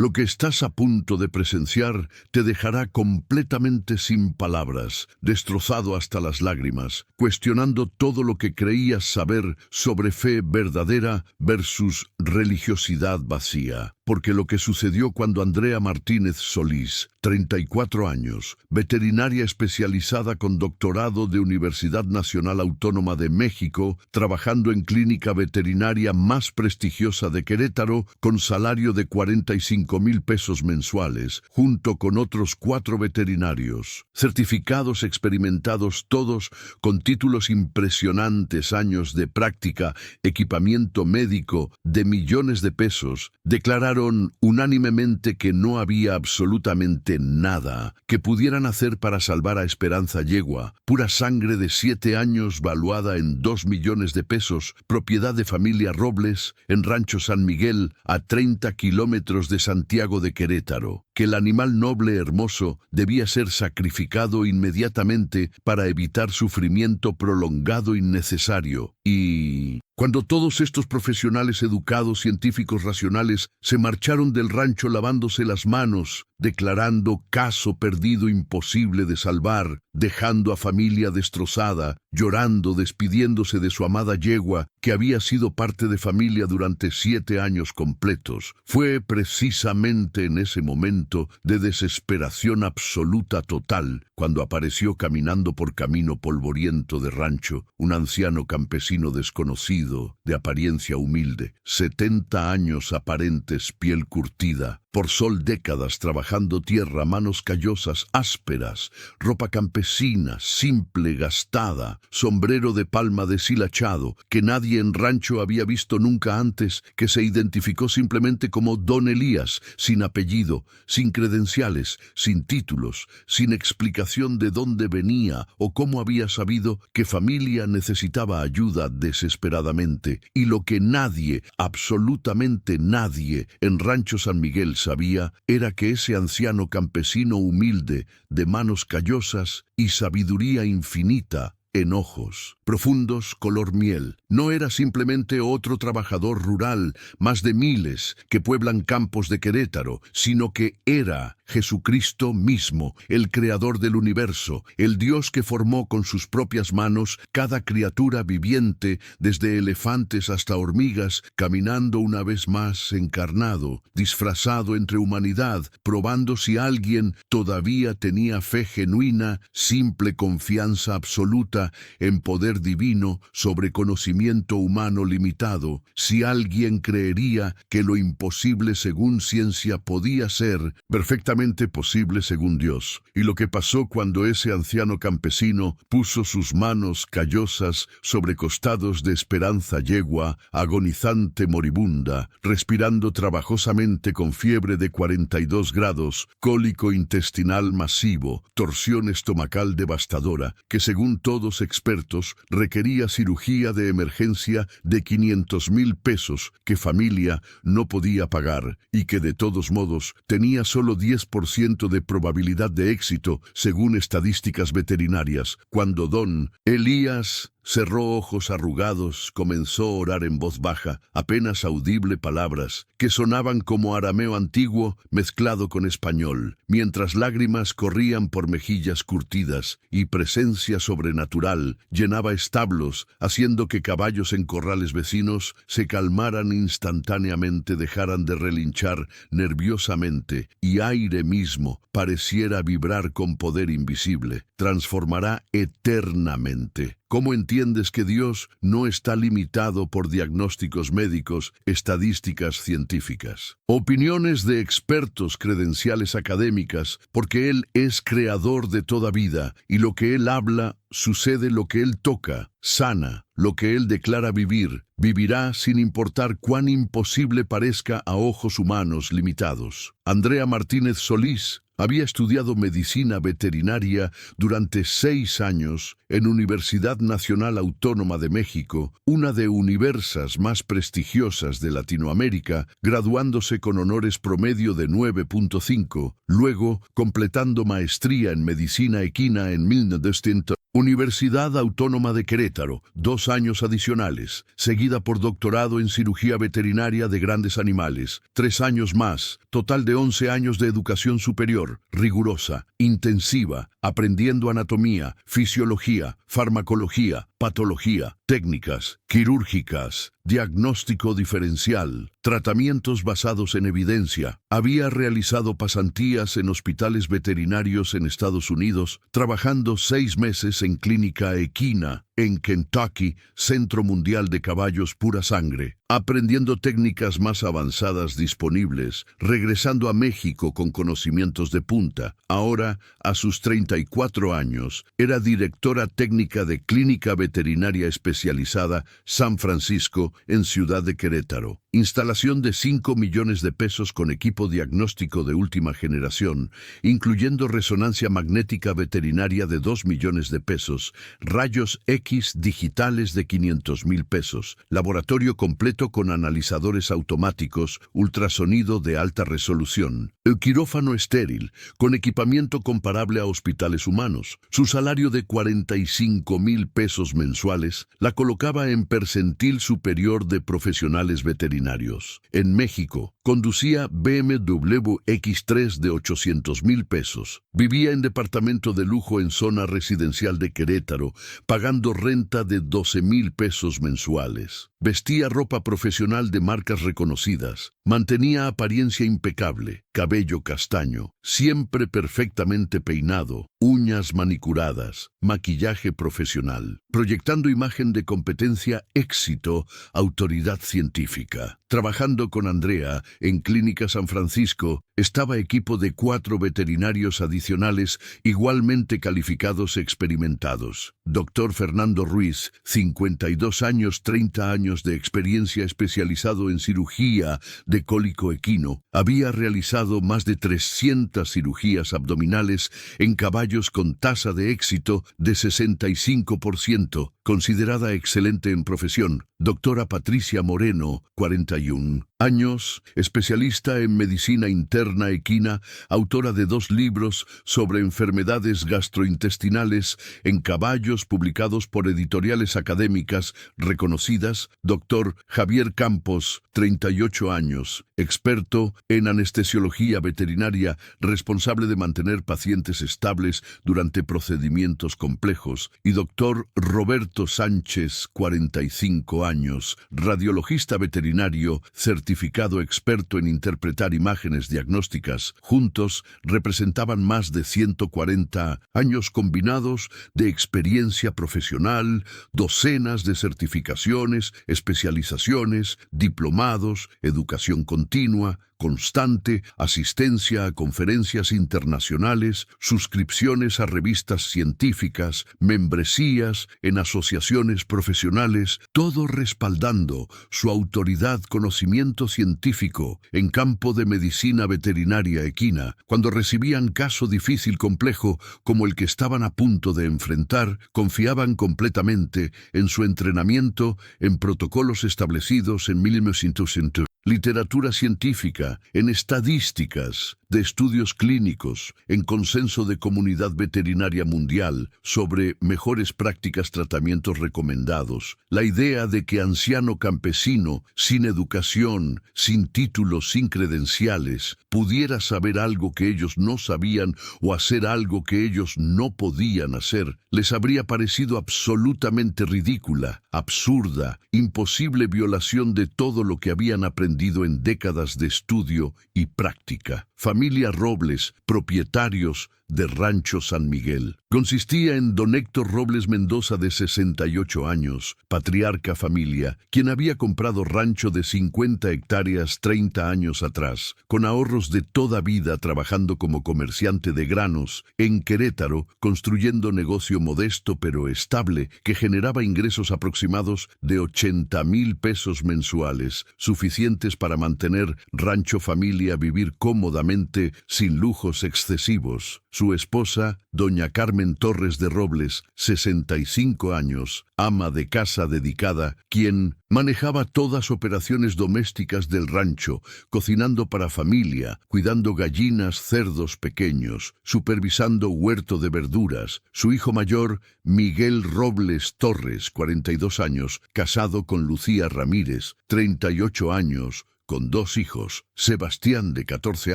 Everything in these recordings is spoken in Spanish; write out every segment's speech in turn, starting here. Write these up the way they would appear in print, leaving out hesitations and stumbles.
Lo que estás a punto de presenciar te dejará completamente sin palabras, destrozado hasta las lágrimas, cuestionando todo lo que creías saber sobre fe verdadera versus religiosidad vacía. Porque lo que sucedió cuando Andrea Martínez Solís, 34 años, veterinaria especializada con doctorado de Universidad Nacional Autónoma de México, trabajando en clínica veterinaria más prestigiosa de Querétaro, con salario de 45,000 pesos mensuales, junto con otros 4 veterinarios, certificados experimentados todos con títulos impresionantes, años de práctica, equipamiento médico de millones de pesos, declararon unánimemente que no había absolutamente nada que pudieran hacer para salvar a Esperanza Yegua, pura sangre de 7 años valuada en 2 millones de pesos, propiedad de familia Robles, en Rancho San Miguel, a 30 kilómetros de Santiago de Querétaro, que el animal noble hermoso debía ser sacrificado inmediatamente para evitar sufrimiento prolongado innecesario. Y cuando todos estos profesionales educados, científicos racionales, se marcharon del rancho lavándose las manos, declarando caso perdido imposible de salvar, dejando a familia destrozada, llorando, despidiéndose de su amada yegua, que había sido parte de familia durante 7 años completos. Fue precisamente en ese momento de desesperación absoluta total, cuando apareció caminando por camino polvoriento de rancho, un anciano campesino desconocido, de apariencia humilde, 70 años aparentes, piel curtida, por sol décadas trabajando tierra, manos callosas, ásperas, ropa campesina, simple, gastada, sombrero de palma deshilachado, que nadie en rancho había visto nunca antes, que se identificó simplemente como Don Elías, sin apellido, sin credenciales, sin títulos, sin explicación de dónde venía o cómo había sabido que familia necesitaba ayuda desesperadamente, y lo que nadie, absolutamente nadie, en Rancho San Miguel sabía era que ese anciano campesino humilde, de manos callosas y sabiduría infinita, en ojos profundos color miel, no era simplemente otro trabajador rural, más de miles que pueblan campos de Querétaro, sino que era Jesucristo mismo, el creador del universo, el Dios que formó con sus propias manos cada criatura viviente, desde elefantes hasta hormigas, caminando una vez más encarnado, disfrazado entre humanidad, probando si alguien todavía tenía fe genuina, simple confianza absoluta en poder divino sobre conocimiento humano limitado, si alguien creería que lo imposible según ciencia podía ser perfectamente posible según Dios. Y lo que pasó cuando ese anciano campesino puso sus manos callosas sobre costados de Esperanza Yegua, agonizante moribunda, respirando trabajosamente con fiebre de 42 grados, cólico intestinal masivo, torsión estomacal devastadora, que según todos expertos requería cirugía de emergencia de 500,000 pesos que familia no podía pagar y que de todos modos tenía solo 10% de probabilidad de éxito según estadísticas veterinarias, cuando Don Elías cerró ojos arrugados, comenzó a orar en voz baja, apenas audible palabras, que sonaban como arameo antiguo mezclado con español, mientras lágrimas corrían por mejillas curtidas y presencia sobrenatural llenaba establos, haciendo que caballos en corrales vecinos se calmaran instantáneamente, dejaran de relinchar nerviosamente y aire mismo pareciera vibrar con poder invisible. Transformará eternamente. ¿Cómo entiendes que Dios no está limitado por diagnósticos médicos, estadísticas científicas, opiniones de expertos, credenciales académicas, porque Él es creador de toda vida y lo que Él habla, sucede lo que Él toca, sana, lo que Él declara vivir, vivirá sin importar cuán imposible parezca a ojos humanos limitados? Andrea Martínez Solís había estudiado medicina veterinaria durante 6 años en Universidad Nacional Autónoma de México, una de universidades más prestigiosas de Latinoamérica, graduándose con honores promedio de 9.5, luego completando maestría en medicina equina en 1900. Universidad Autónoma de Querétaro, 2 años adicionales, seguida por doctorado en cirugía veterinaria de grandes animales, 3 años más, total de 11 años de educación superior, rigurosa, intensiva, aprendiendo anatomía, fisiología, farmacología, patología, técnicas, quirúrgicas, diagnóstico diferencial, tratamientos basados en evidencia. Había realizado pasantías en hospitales veterinarios en Estados Unidos, trabajando 6 meses en Clínica Equina, en Kentucky, Centro Mundial de Caballos Pura Sangre, aprendiendo técnicas más avanzadas disponibles, regresando a México con conocimientos de punta. Ahora, a sus 34 años, era directora técnica de Clínica Veterinaria Especializada San Francisco en Ciudad de Querétaro. Instalación de 5 millones de pesos con equipo diagnóstico de última generación, incluyendo resonancia magnética veterinaria de 2 millones de pesos, rayos X digitales de 500,000 pesos, laboratorio completo con analizadores automáticos, ultrasonido de alta resolución, el quirófano estéril, con equipamiento comparable a hospitales humanos. Su salario de 45,000 pesos mensuales la colocaba en percentil superior de profesionales veterinarios. En México, conducía BMW X3 de 800,000 pesos. Vivía en departamento de lujo en zona residencial de Querétaro, pagando renta de 12,000 pesos mensuales. Vestía ropa profesional de marcas reconocidas. Mantenía apariencia impecable, cabello castaño, siempre perfectamente peinado, uñas manicuradas, maquillaje profesional, proyectando imagen de competencia, éxito, autoridad científica. Trabajando con Andrea en Clínica San Francisco, estaba equipo de 4 veterinarios adicionales igualmente calificados experimentados. Dr. Fernando Ruiz, 52 años, 30 años de experiencia especializado en cirugía de cólico equino. Había realizado más de 300 cirugías abdominales en caballos con tasa de éxito de 65%, considerada excelente en profesión. Doctora Patricia Moreno, 41 años, especialista en medicina interna equina, autora de 2 libros sobre enfermedades gastrointestinales en caballos publicados por editoriales académicas reconocidas. Doctor Javier Campos, 38 años, experto en anestesiología veterinaria, responsable de mantener pacientes estables durante procedimientos complejos. Y doctor Roberto Sánchez, 45 años, radiologista veterinario, certificado experto en interpretar imágenes diagnósticas. Juntos representaban más de 140 años combinados de experiencia profesional, docenas de certificaciones, especializaciones, diplomados, educación continua, constante, asistencia a conferencias internacionales, suscripciones a revistas científicas, membresías en asociaciones profesionales, todo respaldando su autoridad, conocimiento científico en campo de medicina veterinaria equina. Cuando recibían caso difícil complejo como el que estaban a punto de enfrentar, confiaban completamente en su entrenamiento, en protocolos establecidos en 1900. Literatura científica, en estadísticas, de estudios clínicos, en consenso de comunidad veterinaria mundial sobre mejores prácticas, tratamientos recomendados. La idea de que anciano campesino, sin educación, sin títulos, sin credenciales, pudiera saber algo que ellos no sabían o hacer algo que ellos no podían hacer, les habría parecido absolutamente ridícula, absurda, imposible violación de todo lo que habían aprendido en décadas de estudio y práctica. Familia Robles, propietarios de Rancho San Miguel. Consistía en don Héctor Robles Mendoza, de 68 años, patriarca familia, quien había comprado rancho de 50 hectáreas 30 años atrás, con ahorros de toda vida trabajando como comerciante de granos en Querétaro, construyendo negocio modesto pero estable que generaba ingresos aproximados de 80,000 pesos mensuales, suficientes para mantener rancho familia, vivir cómodamente cómodamente, sin lujos excesivos. Su esposa, doña Carmen Torres de Robles, 65 años, ama de casa dedicada, quien manejaba todas operaciones domésticas del rancho, cocinando para familia, cuidando gallinas, cerdos pequeños, supervisando huerto de verduras. Su hijo mayor, Miguel Robles Torres, 42 años, casado con Lucía Ramírez, 38 años, con 2 hijos, Sebastián de 14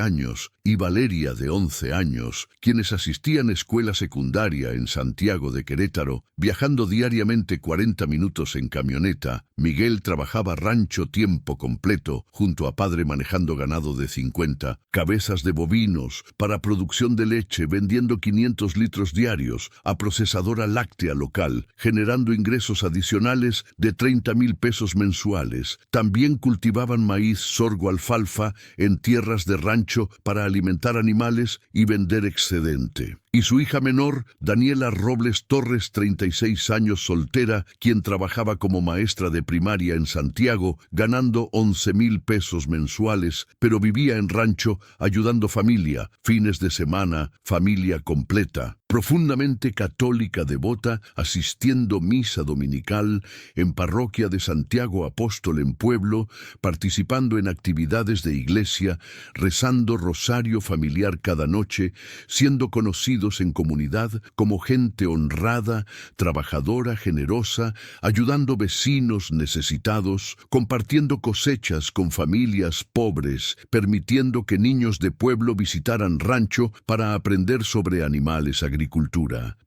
años y Valeria de 11 años, quienes asistían a escuela secundaria en Santiago de Querétaro, viajando diariamente 40 minutos en camioneta. Miguel trabajaba rancho tiempo completo, junto a padre manejando ganado de 50 cabezas de bovinos para producción de leche, vendiendo 500 litros diarios a procesadora láctea local, generando ingresos adicionales de 30,000 pesos mensuales. También cultivaban maíz, sorgo, alfalfa en tierras de rancho para alimentar animales y vender excedente. Y su hija menor, Daniela Robles Torres, 36 años, soltera, quien trabajaba como maestra de primaria en Santiago, ganando 11,000 pesos mensuales, pero vivía en rancho ayudando familia, fines de semana, familia completa. Profundamente católica devota, asistiendo misa dominical en parroquia de Santiago Apóstol en Pueblo, participando en actividades de iglesia, rezando rosario familiar cada noche, siendo conocidos en comunidad como gente honrada, trabajadora, generosa, ayudando vecinos necesitados, compartiendo cosechas con familias pobres, permitiendo que niños de pueblo visitaran rancho para aprender sobre animales agrícolas.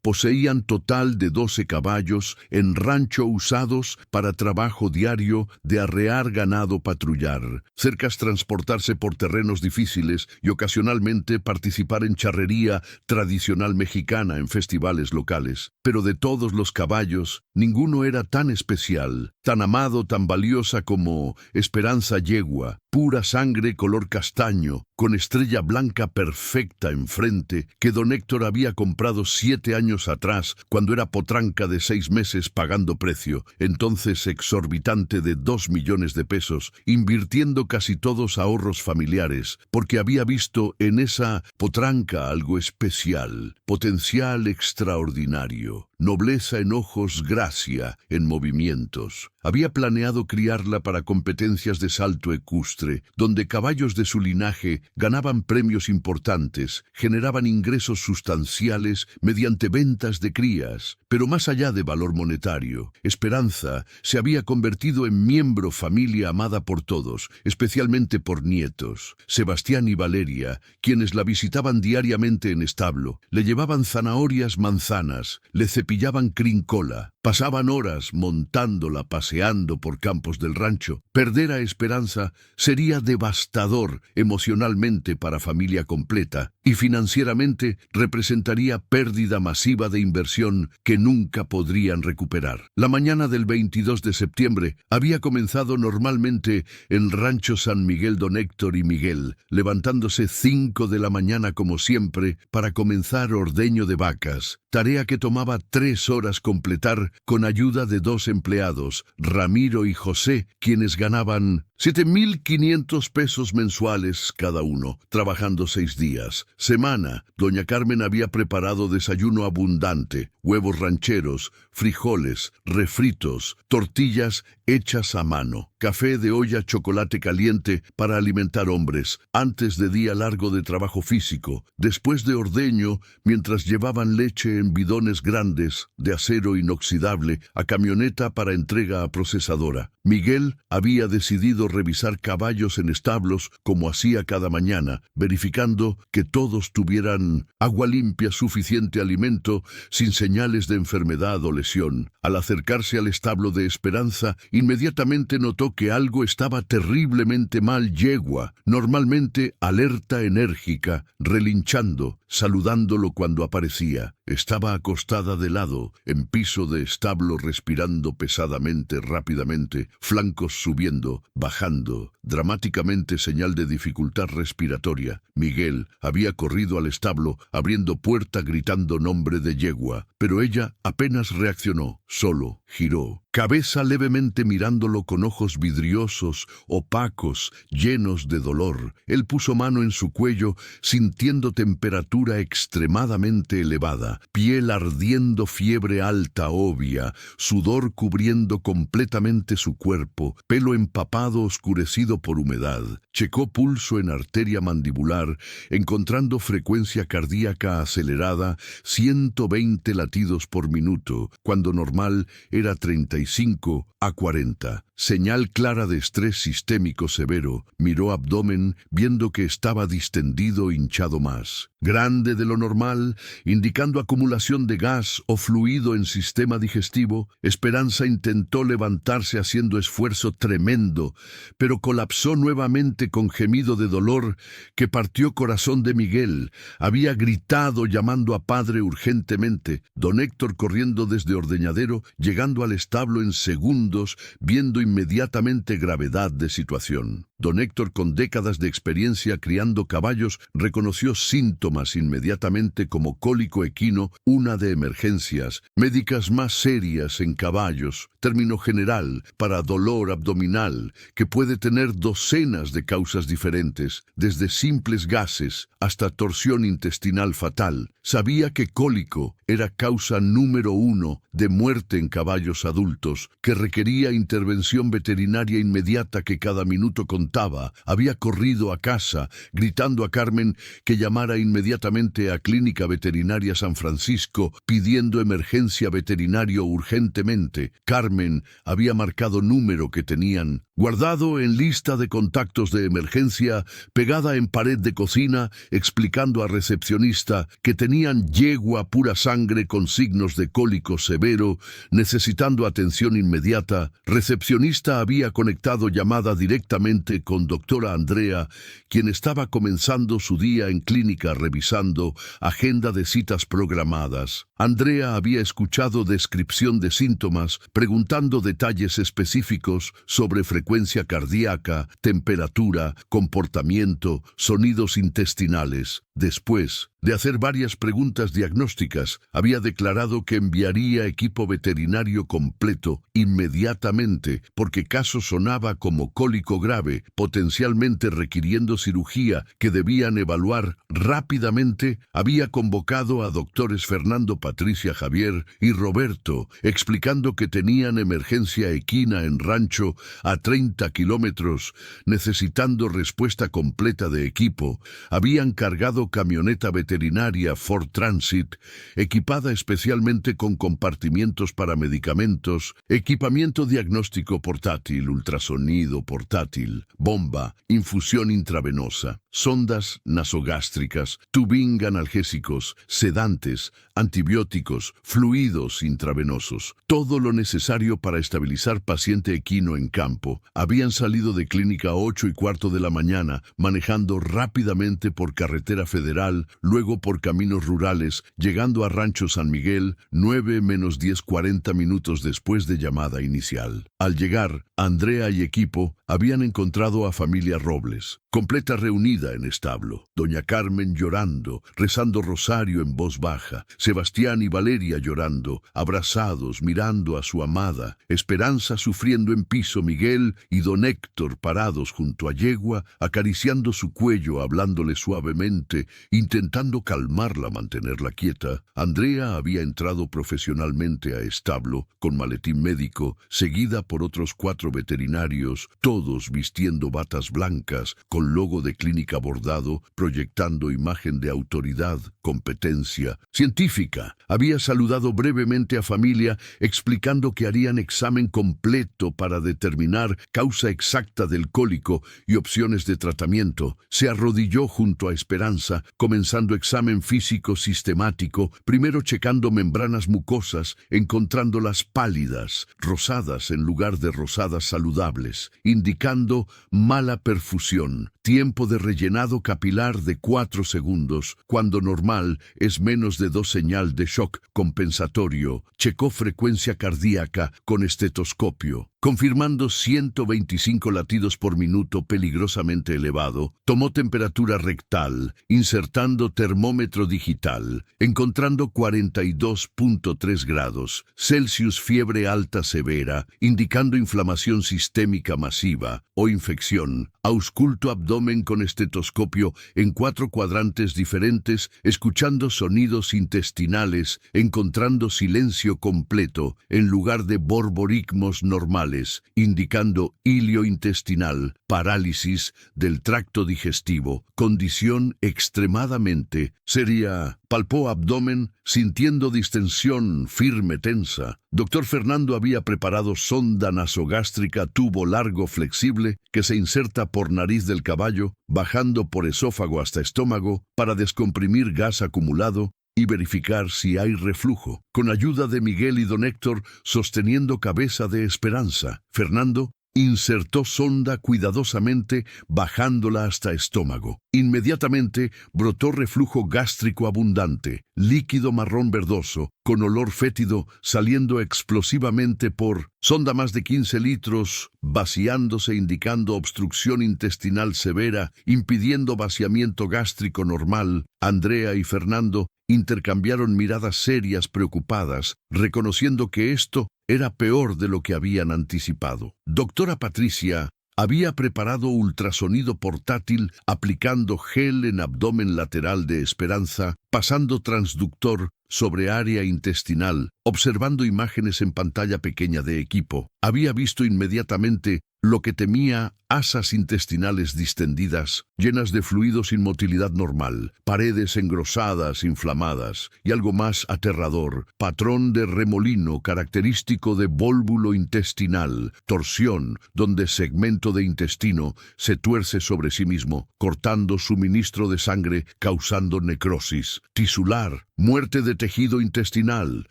Poseían total de 12 caballos en rancho usados para trabajo diario de arrear ganado, patrullar, cercas, transportarse por terrenos difíciles y ocasionalmente participar en charrería tradicional mexicana en festivales locales. Pero de todos los caballos, ninguno era tan especial, tan amado, tan valiosa como Esperanza Yegua, pura sangre color castaño, con estrella blanca perfecta enfrente, que don Héctor había comprado 7 años atrás, cuando era potranca de 6 meses pagando precio, entonces exorbitante de 2 millones de pesos, invirtiendo casi todos ahorros familiares, porque había visto en esa potranca algo especial, potencial extraordinario. Nobleza en ojos, gracia en movimientos. Había planeado criarla para competencias de salto ecuestre, donde caballos de su linaje ganaban premios importantes, generaban ingresos sustanciales mediante ventas de crías. Pero más allá de valor monetario, Esperanza se había convertido en miembro familia amada por todos, especialmente por nietos. Sebastián y Valeria, quienes la visitaban diariamente en establo, le llevaban zanahorias, manzanas, le pillaban crincola, pasaban horas montándola, paseando por campos del rancho. Perder a Esperanza sería devastador emocionalmente para familia completa y financieramente representaría pérdida masiva de inversión que nunca podrían recuperar. La mañana del 22 de septiembre había comenzado normalmente en Rancho San Miguel don Héctor y Miguel, levantándose 5 de la mañana como siempre para comenzar ordeño de vacas, tarea que tomaba 3 horas completar con ayuda de 2 empleados, Ramiro y José, quienes ganaban 7,500 pesos mensuales cada uno, trabajando 6 días. Semana, doña Carmen había preparado desayuno abundante, huevos rancheros, frijoles, refritos, tortillas hechas a mano, café de olla, chocolate caliente para alimentar hombres, antes de día largo de trabajo físico, después de ordeño, mientras llevaban leche en bidones grandes de acero inoxidable a camioneta para entrega a procesadora. Miguel había decidido revisar caballos en establos como hacía cada mañana, verificando que todos tuvieran agua limpia, suficiente alimento, sin señales de enfermedad o lesión. Al acercarse al establo de Esperanza, inmediatamente notó que algo estaba terriblemente mal. Yegua, normalmente alerta, enérgica, relinchando, saludándolo cuando aparecía, estaba acostada de lado, en piso de establo, respirando pesadamente, rápidamente, flancos subiendo, bajando, dramáticamente, señal de dificultad respiratoria. Miguel había corrido al establo, abriendo puerta, gritando nombre de Yegua, pero ella apenas reaccionó, solo giró cabeza levemente mirándolo con ojos vidriosos, opacos, llenos de dolor. Él puso mano en su cuello, sintiendo temperatura extremadamente elevada, piel ardiendo, fiebre alta obvia, sudor cubriendo completamente su cuerpo, pelo empapado oscurecido por humedad. Checó pulso en arteria mandibular, encontrando frecuencia cardíaca acelerada, 120 latidos por minuto, cuando normal era 35 a 40. Señal clara de estrés sistémico severo. Miró abdomen, viendo que estaba distendido, hinchado más. Grande de lo normal, indicando acumulación de gas o fluido en sistema digestivo. Esperanza intentó levantarse haciendo esfuerzo tremendo, pero colapsó nuevamente con gemido de dolor que partió corazón de Miguel. Había gritado llamando a padre urgentemente. Don Héctor corriendo desde Ordeñadero, llegando al establo en segundos, viendo inmediatamente gravedad de situación. Don Héctor, con décadas de experiencia criando caballos, reconoció síntomas inmediatamente como cólico equino, una de emergencias médicas más serias en caballos, término general para dolor abdominal, que puede tener docenas de causas diferentes, desde simples gases hasta torsión intestinal fatal. Sabía que cólico era causa número 1 de muerte en caballos adultos, que requería intervención veterinaria inmediata que cada minuto contaba. Había corrido a casa, gritando a Carmen que llamara inmediatamente a Clínica Veterinaria San Francisco, pidiendo emergencia veterinario urgentemente. Carmen había marcado número que tenían guardado en lista de contactos de emergencia, pegada en pared de cocina, explicando a recepcionista que tenían yegua pura sangre con signos de cólico severo, necesitando atención inmediata. Recepcionista había conectado llamada directamente con doctora Andrea, quien estaba comenzando su día en clínica revisando agenda de citas programadas. Andrea había escuchado descripción de síntomas, preguntando detalles específicos sobre frecuencia cardíaca, temperatura, comportamiento, sonidos intestinales. Después de hacer varias preguntas diagnósticas, había declarado que enviaría equipo veterinario completo inmediatamente, porque caso sonaba como cólico grave, potencialmente requiriendo cirugía que debían evaluar rápidamente. Había convocado a doctores Fernando, Patricia, Javier y Roberto, explicando que tenían emergencia equina en rancho a 30 kilómetros, necesitando respuesta completa de equipo. Habían cargado camioneta veterinaria Ford Transit, equipada especialmente con compartimientos para medicamentos, equipamiento diagnóstico portátil, ultrasonido portátil, bomba, infusión intravenosa, sondas nasogástricas, tubing analgésicos, sedantes, antibióticos, fluidos intravenosos, todo lo necesario para estabilizar paciente equino en campo. Habían salido de clínica 8:15 de la mañana, manejando rápidamente por carretera federal, luego por caminos rurales, llegando a Rancho San Miguel 9 menos 10, 40 minutos después de llamada inicial. Al llegar, Andrea y equipo habían encontrado a familia Robles, completa reunida en establo. Doña Carmen llorando, rezando rosario en voz baja, Sebastián y Valeria llorando, abrazados, mirando a su amada, Esperanza sufriendo en piso, Miguel y don Héctor parados junto a yegua, acariciando su cuello, hablándole suavemente, intentando calmarla, mantenerla quieta. Andrea había entrado profesionalmente a establo, con maletín médico, seguida por otros 4 veterinarios, todos vistiendo batas blancas, con logo de clínica bordado, proyectando imagen de autoridad, competencia científica. Había saludado brevemente a familia, explicando que harían examen completo para determinar causa exacta del cólico y opciones de tratamiento. Se arrodilló junto a Esperanza, comenzando examen físico sistemático, primero checando membranas mucosas, encontrándolas pálidas, rosadas en lugar de rosadas saludables, indicando mala perfusión. Tiempo de rellenado capilar de 4 segundos, cuando normal es menos de 2 señal de shock compensatorio. Checó frecuencia cardíaca con estetoscopio, confirmando 125 latidos por minuto peligrosamente elevado. Tomó temperatura rectal, insertando termómetro digital, encontrando 42.3 grados Celsius, fiebre alta severa, indicando inflamación sistémica masiva o infección. Ausculto abdomen con estetoscopio en 4 cuadrantes diferentes, escuchando sonidos intestinales, encontrando silencio completo en lugar de borborigmos normales, indicando hilio intestinal, parálisis del tracto digestivo, condición extremadamente seria. Palpó abdomen, sintiendo distensión firme tensa. Doctor Fernando había preparado sonda nasogástrica, tubo largo flexible que se inserta por nariz del caballo, bajando por esófago hasta estómago para descomprimir gas acumulado y verificar si hay reflujo. Con ayuda de Miguel y don Héctor sosteniendo cabeza de Esperanza, Fernando insertó sonda cuidadosamente, bajándola hasta estómago. Inmediatamente brotó reflujo gástrico abundante, líquido marrón verdoso, con olor fétido, saliendo explosivamente por sonda más de 15 litros, vaciándose, indicando obstrucción intestinal severa, impidiendo vaciamiento gástrico normal. Andrea y Fernando intercambiaron miradas serias preocupadas, reconociendo que esto era peor de lo que habían anticipado. Doctora Patricia había preparado ultrasonido portátil, aplicando gel en abdomen lateral de Esperanza, pasando transductor sobre área intestinal, observando imágenes en pantalla pequeña de equipo. Había visto inmediatamente lo que temía: asas intestinales distendidas, llenas de fluido sin motilidad normal, paredes engrosadas, inflamadas, y algo más aterrador, patrón de remolino característico de vólvulo intestinal, torsión, donde segmento de intestino se tuerce sobre sí mismo, cortando suministro de sangre, causando necrosis tisular, muerte de tejido intestinal,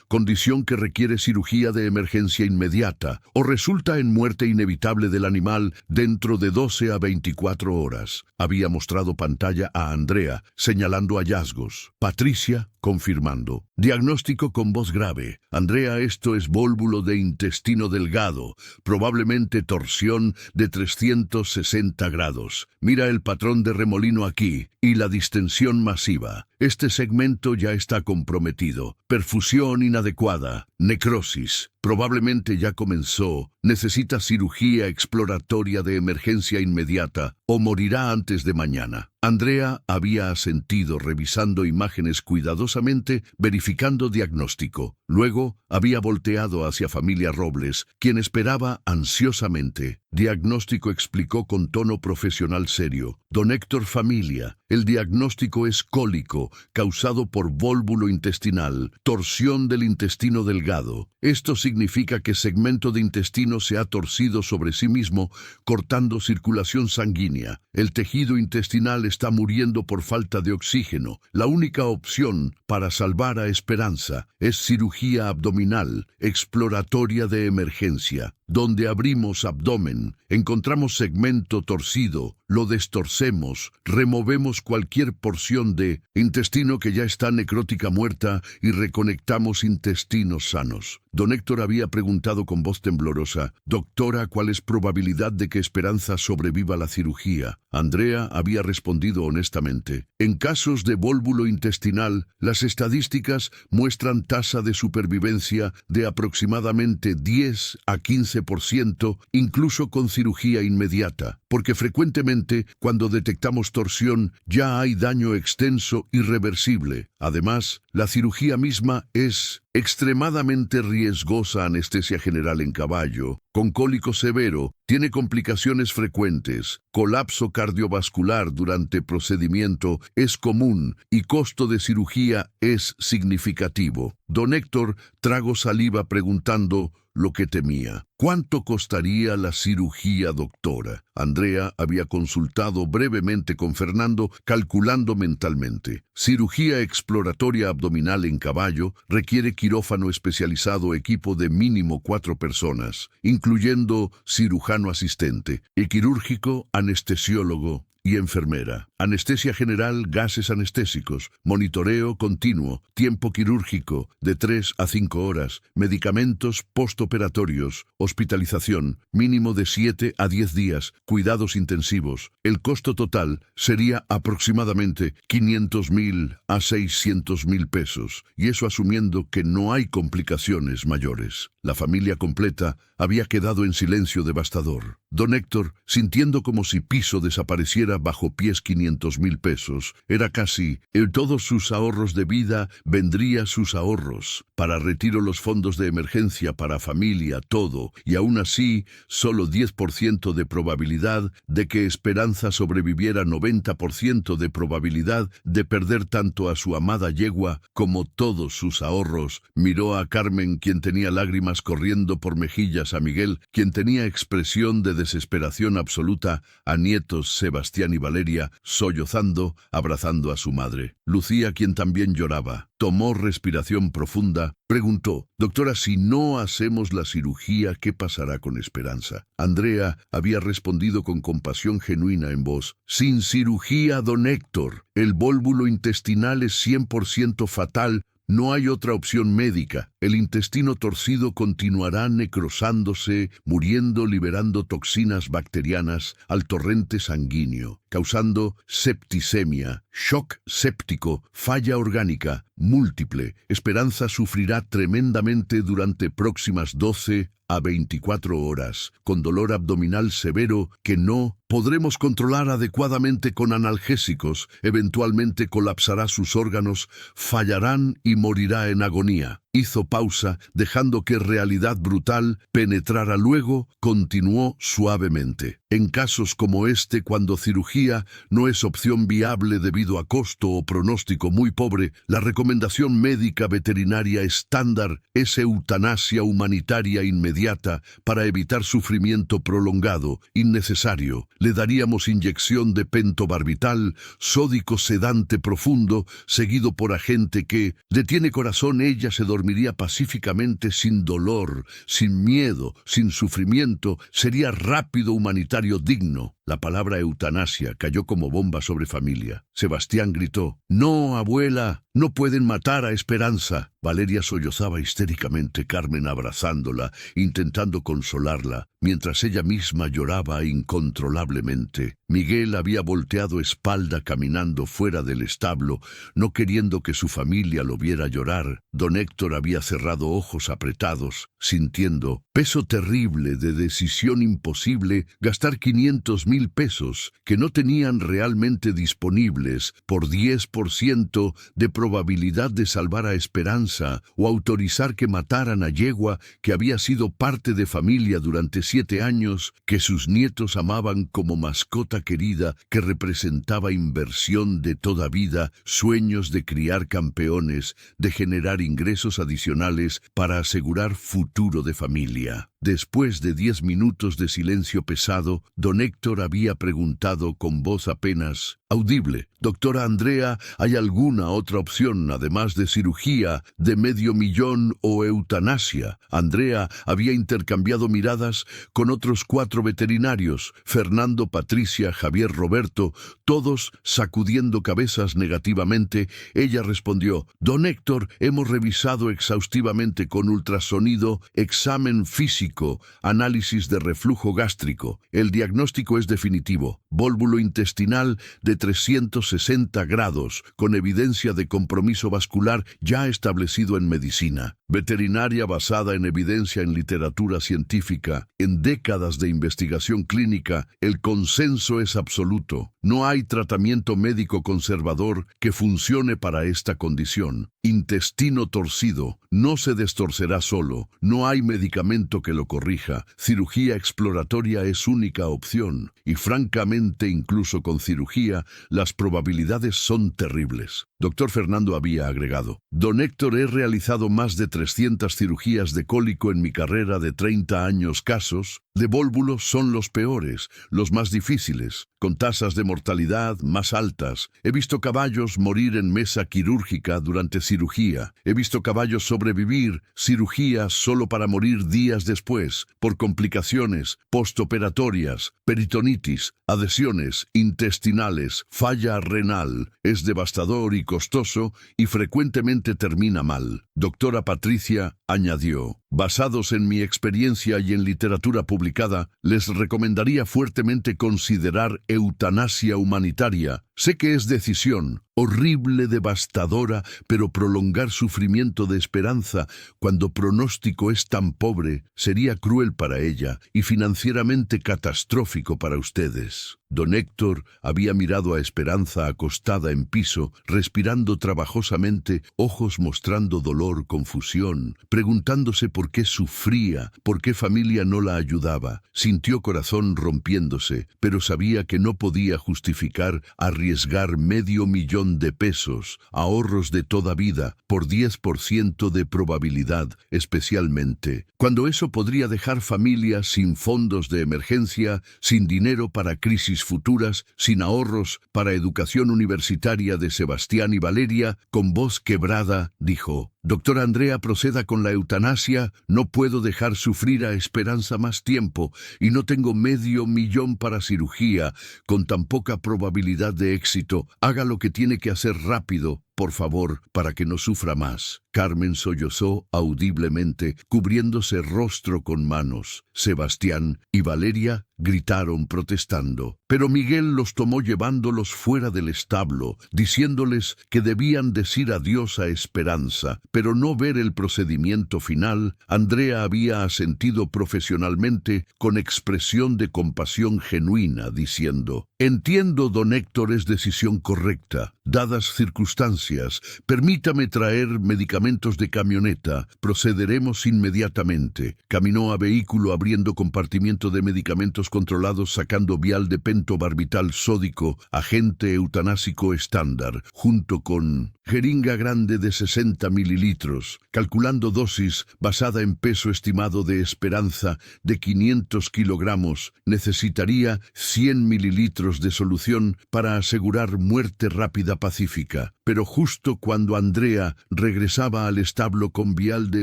condición que requiere cirugía de emergencia inmediata o resulta en muerte inevitable del animal dentro de 12 a 24 horas. Había mostrado pantalla a Andrea, señalando hallazgos. Patricia, confirmando. Diagnóstico con voz grave. Andrea, esto es vólvulo de intestino delgado, probablemente torsión de 360 grados. Mira el patrón de remolino aquí y la distensión masiva. Este segmento ya está comprometido. Perfusión inadecuada. Necrosis. Probablemente ya comenzó. Necesita cirugía exploratoria de emergencia inmediata o morirá antes de mañana. Andrea había asentido, revisando imágenes cuidadosamente, verificando diagnóstico. Luego había volteado hacia familia Robles, quien esperaba ansiosamente. Diagnóstico, explicó con tono profesional serio. Don Héctor, familia, el diagnóstico es cólico, causado por vólvulo intestinal, torsión del intestino delgado. Esto significa que segmento de intestino se ha torcido sobre sí mismo, cortando circulación sanguínea. El tejido intestinal está muriendo por falta de oxígeno. La única opción para salvar a Esperanza es cirugía abdominal, exploratoria de emergencia, donde abrimos abdomen, encontramos segmento torcido, lo destorcemos, removemos cualquier porción de intestino que ya está necrótica muerta y reconectamos intestinos sanos. Don Héctor había preguntado con voz temblorosa: doctora, ¿cuál es probabilidad de que Esperanza sobreviva la cirugía? Andrea había respondido honestamente: en casos de vólvulo intestinal, las estadísticas muestran tasa de supervivencia de aproximadamente 10 a 15%, incluso con cirugía inmediata, porque frecuentemente, cuando detectamos torsión, ya hay daño extenso irreversible. Además, la cirugía misma es extremadamente riesgosa. Anestesia general en caballo, con cólico severo, tiene complicaciones frecuentes. Colapso cardiovascular durante procedimiento es común y costo de cirugía es significativo. Don Héctor tragó saliva preguntando lo que temía. ¿Cuánto costaría la cirugía, doctora? Andrea había consultado brevemente con Fernando, calculando mentalmente. Cirugía exploratoria abdominal en caballo requiere quirófano especializado, equipo de mínimo 4 personas, incluyendo cirujano asistente, y quirúrgico, anestesiólogo y enfermera. Anestesia general, gases anestésicos, monitoreo continuo, tiempo quirúrgico de 3 a 5 horas, medicamentos postoperatorios, hospitalización, mínimo de 7 a 10 días, cuidados intensivos. El costo total sería aproximadamente 500.000 a 600.000 pesos, y eso asumiendo que no hay complicaciones mayores. La familia completa había quedado en silencio devastador. Don Héctor, sintiendo como si piso desapareciera bajo pies 500.000 pesos, era casi todos sus ahorros de vida, vendría sus ahorros. Para retiro los fondos de emergencia, para familia, todo, y aún así, solo 10% de probabilidad de que Esperanza sobreviviera, 90% de probabilidad de perder tanto a su amada yegua como todos sus ahorros. Miró a Carmen, quien tenía lágrimas corriendo por mejillas, a Miguel, quien tenía expresión de desesperación absoluta, a nietos Sebastián y Valeria, sollozando, abrazando a su madre. Lucía, quien también lloraba, tomó respiración profunda, preguntó: «Doctora, si no hacemos la cirugía, ¿qué pasará con Esperanza?». Andrea había respondido con compasión genuina en voz: «Sin cirugía, don Héctor, el vólvulo intestinal es 100% fatal. No hay otra opción médica. El intestino torcido continuará necrosándose, muriendo, liberando toxinas bacterianas al torrente sanguíneo, causando septicemia, shock séptico, falla orgánica múltiple. Esperanza sufrirá tremendamente durante próximas 12 a 24 horas, con dolor abdominal severo que no podremos controlar adecuadamente con analgésicos. Eventualmente colapsará sus órganos, fallarán y morirá en agonía». Hizo pausa, dejando que realidad brutal penetrara. Luego continuó suavemente: «En casos como este, cuando cirugía no es opción viable debido a costo o pronóstico muy pobre, la recomendación médica veterinaria estándar es eutanasia humanitaria inmediata para evitar sufrimiento prolongado, innecesario. Le daríamos inyección de pentobarbital, sódico sedante profundo, seguido por agente que detiene corazón. Ella se dormiría pacíficamente, sin dolor, sin miedo, sin sufrimiento. Sería rápido, humanitario, digno». La palabra eutanasia cayó como bomba sobre familia. Sebastián gritó: «No, abuela, no pueden matar a Esperanza». Valeria sollozaba histéricamente, Carmen abrazándola, intentando consolarla, mientras ella misma lloraba incontrolablemente. Miguel había volteado espalda caminando fuera del establo, no queriendo que su familia lo viera llorar. Don Héctor había cerrado ojos apretados, sintiendo peso terrible de decisión imposible, gastar 500.000 pesos que no tenían realmente disponibles por 10% de probabilidad de salvar a Esperanza, o autorizar que mataran a yegua que había sido parte de familia durante 7 años, que sus nietos amaban como mascota querida, que representaba inversión de toda vida, sueños de criar campeones, de generar ingresos adicionales para asegurar futuro de familia. Después de 10 minutos de silencio pesado, don Héctor había preguntado con voz apenas audible: «Doctora Andrea, ¿hay alguna otra opción además de cirugía de $500,000 o eutanasia?». Andrea había intercambiado miradas con otros 4 veterinarios: Fernando, Patricia, Javier, Roberto, todos sacudiendo cabezas negativamente. Ella respondió: «Don Héctor, hemos revisado exhaustivamente con ultrasonido, examen físico, análisis de reflujo gástrico. El diagnóstico es definitivo: vólvulo intestinal de 360 grados, con evidencia de compromiso vascular ya establecido en medicina veterinaria basada en evidencia en literatura científica, en décadas de investigación clínica. El consenso es absoluto. No hay tratamiento médico conservador que funcione para esta condición. Intestino torcido no se destorcerá solo. No hay medicamento que lo corrija. Cirugía exploratoria es única opción. Y francamente, incluso con cirugía, las probabilidades son terribles». Doctor Fernando había agregado: «Don Héctor, he realizado más de 300 cirugías de cólico en mi carrera de 30 años. Casos de vólvulos son los peores, los más difíciles, con tasas de mortalidad más altas. He visto caballos morir en mesa quirúrgica durante cirugía. He visto caballos sobrevivir cirugía solo para morir días después, por complicaciones postoperatorias, peritonitis, adhesiones intestinales, falla renal. Es devastador y costoso y frecuentemente termina mal. Doctora Patricia añadió: basados en mi experiencia y en literatura publicada, les recomendaría fuertemente considerar eutanasia humanitaria. Sé que es decisión horrible, devastadora, pero prolongar sufrimiento de esperanza cuando pronóstico es tan pobre sería cruel para ella y financieramente catastrófico para ustedes. Don Héctor había mirado a Esperanza acostada en piso, respirando trabajosamente, ojos mostrando dolor, confusión, preguntándose por qué sufría, por qué familia no la ayudaba. Sintió corazón rompiéndose, pero sabía que no podía justificar arriesgar $500,000, ahorros de toda vida, por 10% de probabilidad, especialmente cuando eso podría dejar familias sin fondos de emergencia, sin dinero para crisis futuras, sin ahorros para educación universitaria de Sebastián y Valeria. Con voz quebrada dijo: doctora Andrea, proceda con la eutanasia. No puedo dejar sufrir a Esperanza más tiempo y no tengo $500,000 para cirugía con tan poca probabilidad de éxito. Haga lo que tiene que hacer rápido, por favor, para que no sufra más. Carmen sollozó audiblemente, cubriéndose rostro con manos. Sebastián y Valeria gritaron protestando, pero Miguel los tomó llevándolos fuera del establo, diciéndoles que debían decir adiós a Esperanza, pero no ver el procedimiento final. Andrea había asentido profesionalmente con expresión de compasión genuina, diciendo: entiendo, don Héctor, es decisión correcta. Dadas circunstancias, permítame traer medicamentos de camioneta. Procederemos inmediatamente. Caminó a vehículo abriendo compartimiento de medicamentos controlados, sacando vial de pentobarbital sódico, agente eutanásico estándar, junto con jeringa grande de 60 mililitros, calculando dosis basada en peso estimado de Esperanza de 500 kilogramos. Necesitaría 100 mililitros de solución para asegurar muerte rápida pacífica. Pero justo cuando Andrea regresaba al establo con vial de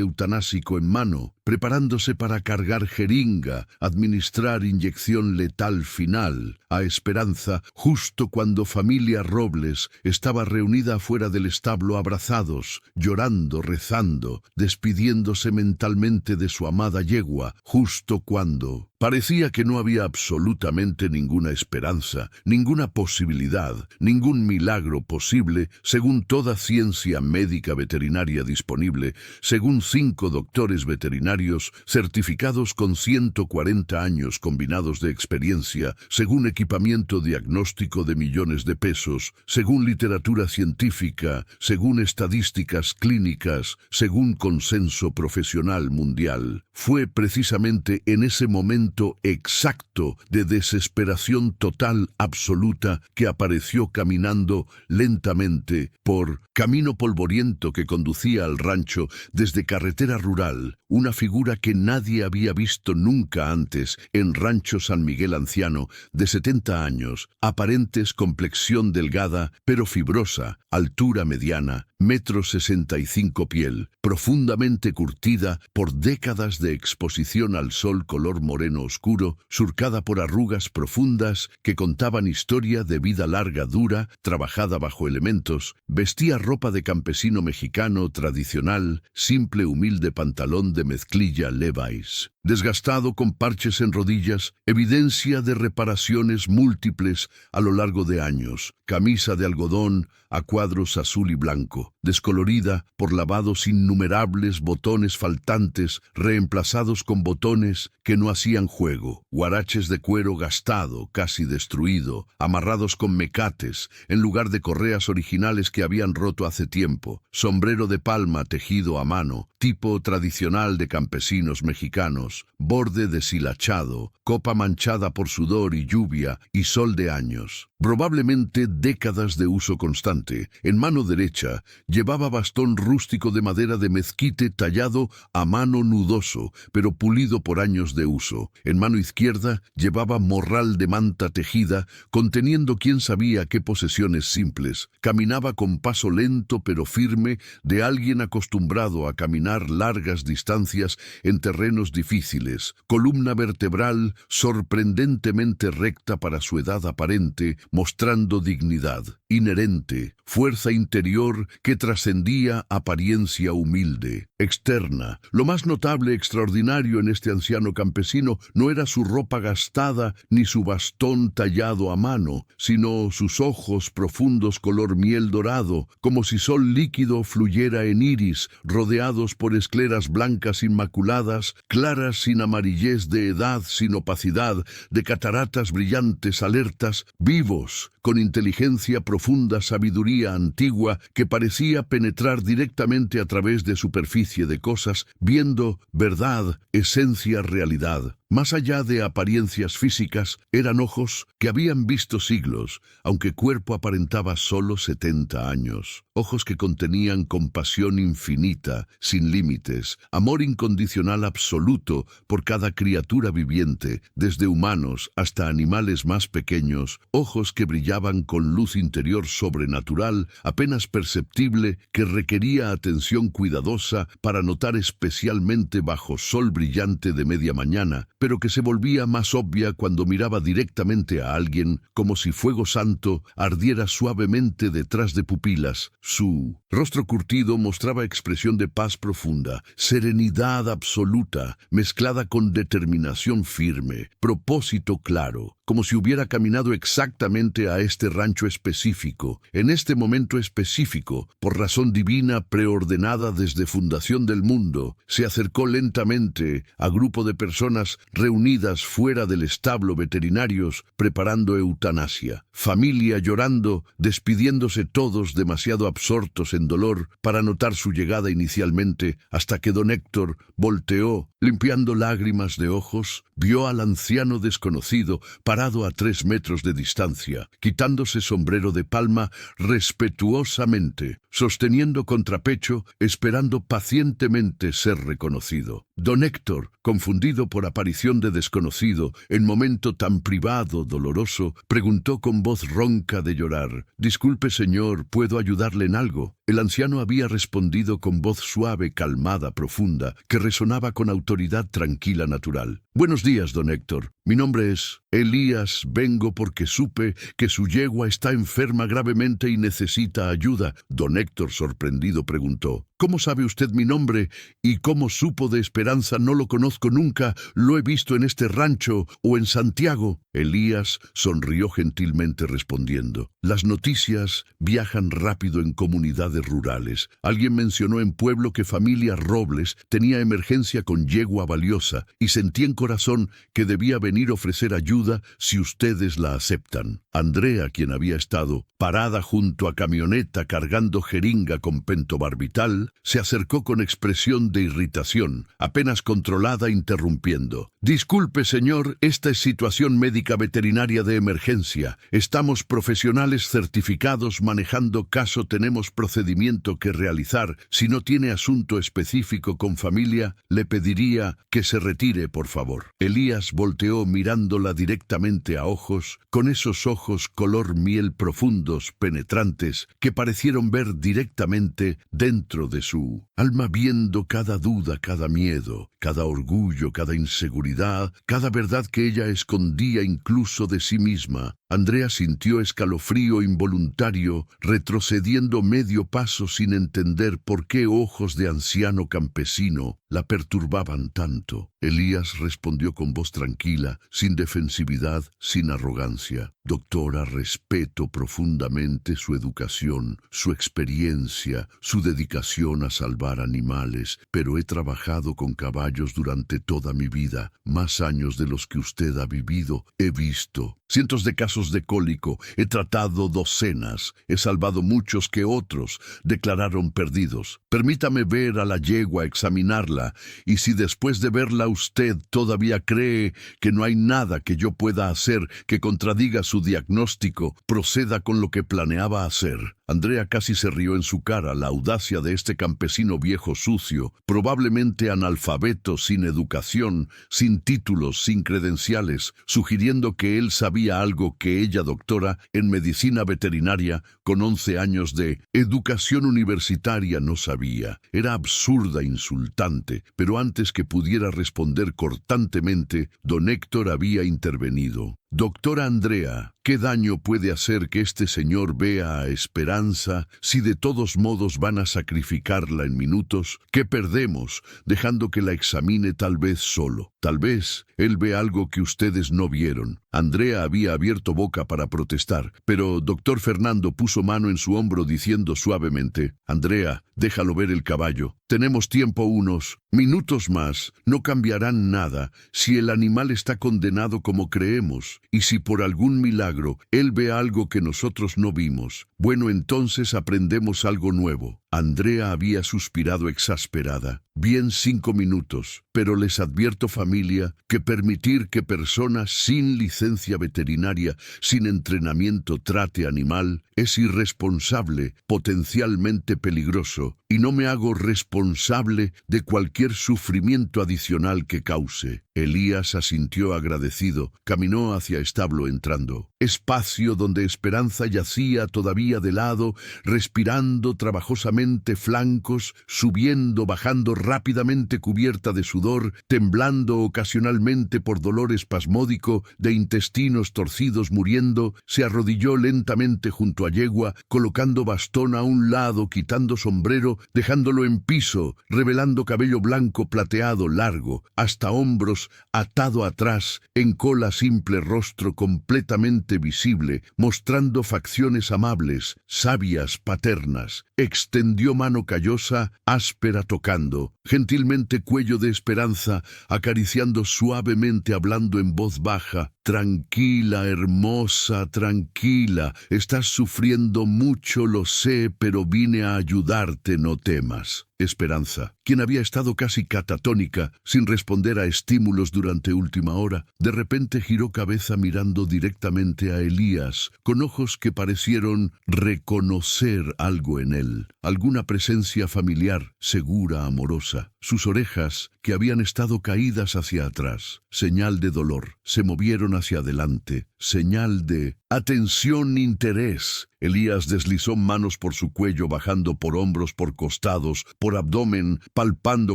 eutanásico en mano, preparándose para cargar jeringa, administrar inyección letal final a Esperanza, justo cuando familia Robles estaba reunida afuera del establo, abrazados, llorando, rezando, despidiéndose mentalmente de su amada yegua, justo cuando parecía que no había absolutamente ninguna esperanza, ninguna posibilidad, ningún milagro posible, según toda ciencia médica veterinaria disponible, según 5 doctores veterinarios certificados con 140 años combinados de experiencia, según equipamiento diagnóstico de millones de pesos, según literatura científica, según estadísticas clínicas, según consenso profesional mundial. Fue precisamente en ese momento exacto de desesperación total absoluta que apareció caminando lentamente por camino polvoriento que conducía al rancho desde carretera rural, una figura que nadie había visto nunca antes en Rancho San Miguel anciano, de 70 años, aparentes complexión delgada pero fibrosa, altura mediana, 1,65 m, piel profundamente curtida por décadas de exposición al sol, color moreno oscuro, surcada por arrugas profundas que contaban historia de vida larga, dura, trabajada bajo elementos. Vestía ropa de campesino mexicano tradicional, simple, humilde pantalón de mezclilla Levi's, desgastado con parches en rodillas, evidencia de reparaciones múltiples a lo largo de años, camisa de algodón a cuadros azul y blanco, descolorida por lavados innumerables, botones faltantes reemplazados con botones que no hacían juego, huaraches de cuero gastado, casi destruido, amarrados con mecates en lugar de correas originales que habían roto hace tiempo, sombrero de palma tejido a mano, tipo tradicional de campesinos mexicanos, borde deshilachado, copa manchada por sudor y lluvia y sol de años. Probablemente décadas de uso constante. En mano derecha llevaba bastón rústico de madera de mezquite tallado a mano nudoso, pero pulido por años de uso. En mano izquierda llevaba morral de manta tejida, conteniendo quién sabía qué posesiones simples. Caminaba con paso lento pero firme de alguien acostumbrado a caminar largas distancias en terrenos difíciles. Columna vertebral sorprendentemente recta para su edad aparente, mostrando dignidad inherente, fuerza interior que trascendía apariencia humilde. Externa. Lo más notable e extraordinario en este anciano campesino no era su ropa gastada ni su bastón tallado a mano, sino sus ojos profundos color miel dorado, como si sol líquido fluyera en iris, rodeados por escleras blancas inmaculadas, claras sin amarillez de edad, sin opacidad, de cataratas brillantes alertas, vivos, con inteligencia profunda, sabiduría antigua que parecía penetrar directamente a través de superficie de cosas, viendo verdad, esencia, realidad. Más allá de apariencias físicas, eran ojos que habían visto siglos, aunque cuerpo aparentaba solo 70 años. Ojos que contenían compasión infinita, sin límites, amor incondicional absoluto por cada criatura viviente, desde humanos hasta animales más pequeños, ojos que brillaban con luz interior sobrenatural, apenas perceptible, que requería atención cuidadosa para notar especialmente bajo sol brillante de media mañana, pero que se volvía más obvia cuando miraba directamente a alguien, como si fuego santo ardiera suavemente detrás de pupilas. Su rostro curtido mostraba expresión de paz profunda, serenidad absoluta, mezclada con determinación firme, propósito claro, como si hubiera caminado exactamente a este rancho específico, en este momento específico, por razón divina preordenada desde fundación del mundo. Se acercó lentamente a grupo de personas reunidas fuera del establo veterinarios preparando eutanasia. Familia llorando, despidiéndose todos demasiado absortos en dolor para notar su llegada inicialmente, hasta que don Héctor volteó, limpiando lágrimas de ojos, vio al anciano desconocido parado a 3 metros de distancia, quitándose sombrero de palma respetuosamente, sosteniendo contrapecho, esperando pacientemente ser reconocido. Don Héctor, confundido por aparición de desconocido en momento tan privado, doloroso, preguntó con voz ronca de llorar: «Disculpe, señor, ¿puedo ayudarle en algo?». El anciano había respondido con voz suave, calmada, profunda, que resonaba con autoridad tranquila natural: «Buenos días, don Héctor. Mi nombre es Elías. Vengo porque supe que su yegua está enferma gravemente y necesita ayuda». Don Héctor, sorprendido, preguntó: «¿Cómo sabe usted mi nombre? ¿Y cómo supo de Esperanza? No lo conozco nunca. Lo he visto en este rancho o en Santiago». Elías sonrió gentilmente respondiendo: «Las noticias viajan rápido en comunidades rurales. Alguien mencionó en pueblo que familia Robles tenía emergencia con yegua valiosa y sentí en corazón que debía venir a ofrecer ayuda si ustedes la aceptan». Andrea, quien había estado parada junto a camioneta cargando jeringa con pentobarbital, se acercó con expresión de irritación, apenas controlada, interrumpiendo: «Disculpe, señor, esta es situación médica veterinaria de emergencia. Estamos profesionales certificados manejando caso, tenemos procedimiento que realizar. Si no tiene asunto específico con familia, le pediría que se retire, por favor». Elías volteó mirándola directamente a ojos, con esos ojos color miel profundos, penetrantes, que parecieron ver directamente dentro de su alma, viendo cada duda, cada miedo, cada orgullo, cada inseguridad, cada verdad que ella escondía incluso de sí misma. Andrea sintió escalofrío involuntario, retrocediendo medio paso sin entender por qué ojos de anciano campesino la perturbaban tanto. Elías respondió con voz tranquila, sin defensividad, sin arrogancia: «Doctora, respeto profundamente su educación, su experiencia, su dedicación a salvar observar animales, pero he trabajado con caballos durante toda mi vida, más años de los que usted ha vivido. He visto cientos de casos de cólico, he tratado docenas, he salvado muchos que otros declararon perdidos. Permítame ver a la yegua, examinarla, y si después de verla usted todavía cree que no hay nada que yo pueda hacer que contradiga su diagnóstico, proceda con lo que planeaba hacer. Andrea casi se rió en su cara la audacia de este campesino viejo sucio, probablemente analfabeto, sin educación, sin títulos, sin credenciales, sugiriendo que él sabía algo que ella, doctora en medicina veterinaria, con 11 años de educación universitaria, no sabía. Era absurda, insultante, pero antes que pudiera responder cortantemente, don Héctor había intervenido. Doctora Andrea, ¿qué daño puede hacer que este señor vea a Esperanza si de todos modos van a sacrificarla en minutos? ¿Qué perdemos dejando que la examine tal vez solo? Tal vez él ve algo que ustedes no vieron. Andrea había abierto boca para protestar, pero doctor Fernando puso mano en su hombro diciendo suavemente: Andrea, déjalo ver el caballo. Tenemos tiempo, unos minutos más. No cambiarán nada si el animal está condenado como creemos, y si por algún milagro él ve algo que nosotros no vimos. Bueno, entonces aprendemos algo nuevo. Andrea había suspirado exasperada. Bien, 5 minutos, pero les advierto, familia, que permitir que personas sin licencia veterinaria, sin entrenamiento, trate animal, es irresponsable, potencialmente peligroso, y no me hago responsable de cualquier sufrimiento adicional que cause. Elías asintió agradecido, caminó hacia establo entrando. Espacio donde Esperanza yacía todavía de lado, respirando trabajosamente flancos, subiendo, bajando rápidamente cubierta de sudor, temblando ocasionalmente por dolor espasmódico, de intestinos torcidos muriendo, se arrodilló lentamente junto a yegua, colocando bastón a un lado, quitando sombrero, dejándolo en piso, revelando cabello blanco plateado largo, hasta hombros, atado atrás, en cola simple rostro completamente visible, mostrando facciones amables, sabias, paternas. Extendió mano callosa, áspera, tocando gentilmente cuello de Esperanza, acariciando suavemente, hablando en voz baja: tranquila, hermosa, tranquila. Estás sufriendo mucho, lo sé, pero vine a ayudarte, no temas. Esperanza, quien había estado casi catatónica, sin responder a estímulos durante última hora, de repente giró cabeza mirando directamente a Elías, con ojos que parecieron reconocer algo en él, alguna presencia familiar, segura, amorosa. Sus orejas, que habían estado caídas hacia atrás, señal de dolor, se movieron hacia adelante, señal de atención, interés. Elías deslizó manos por su cuello, bajando por hombros, por costados, por abdomen, palpando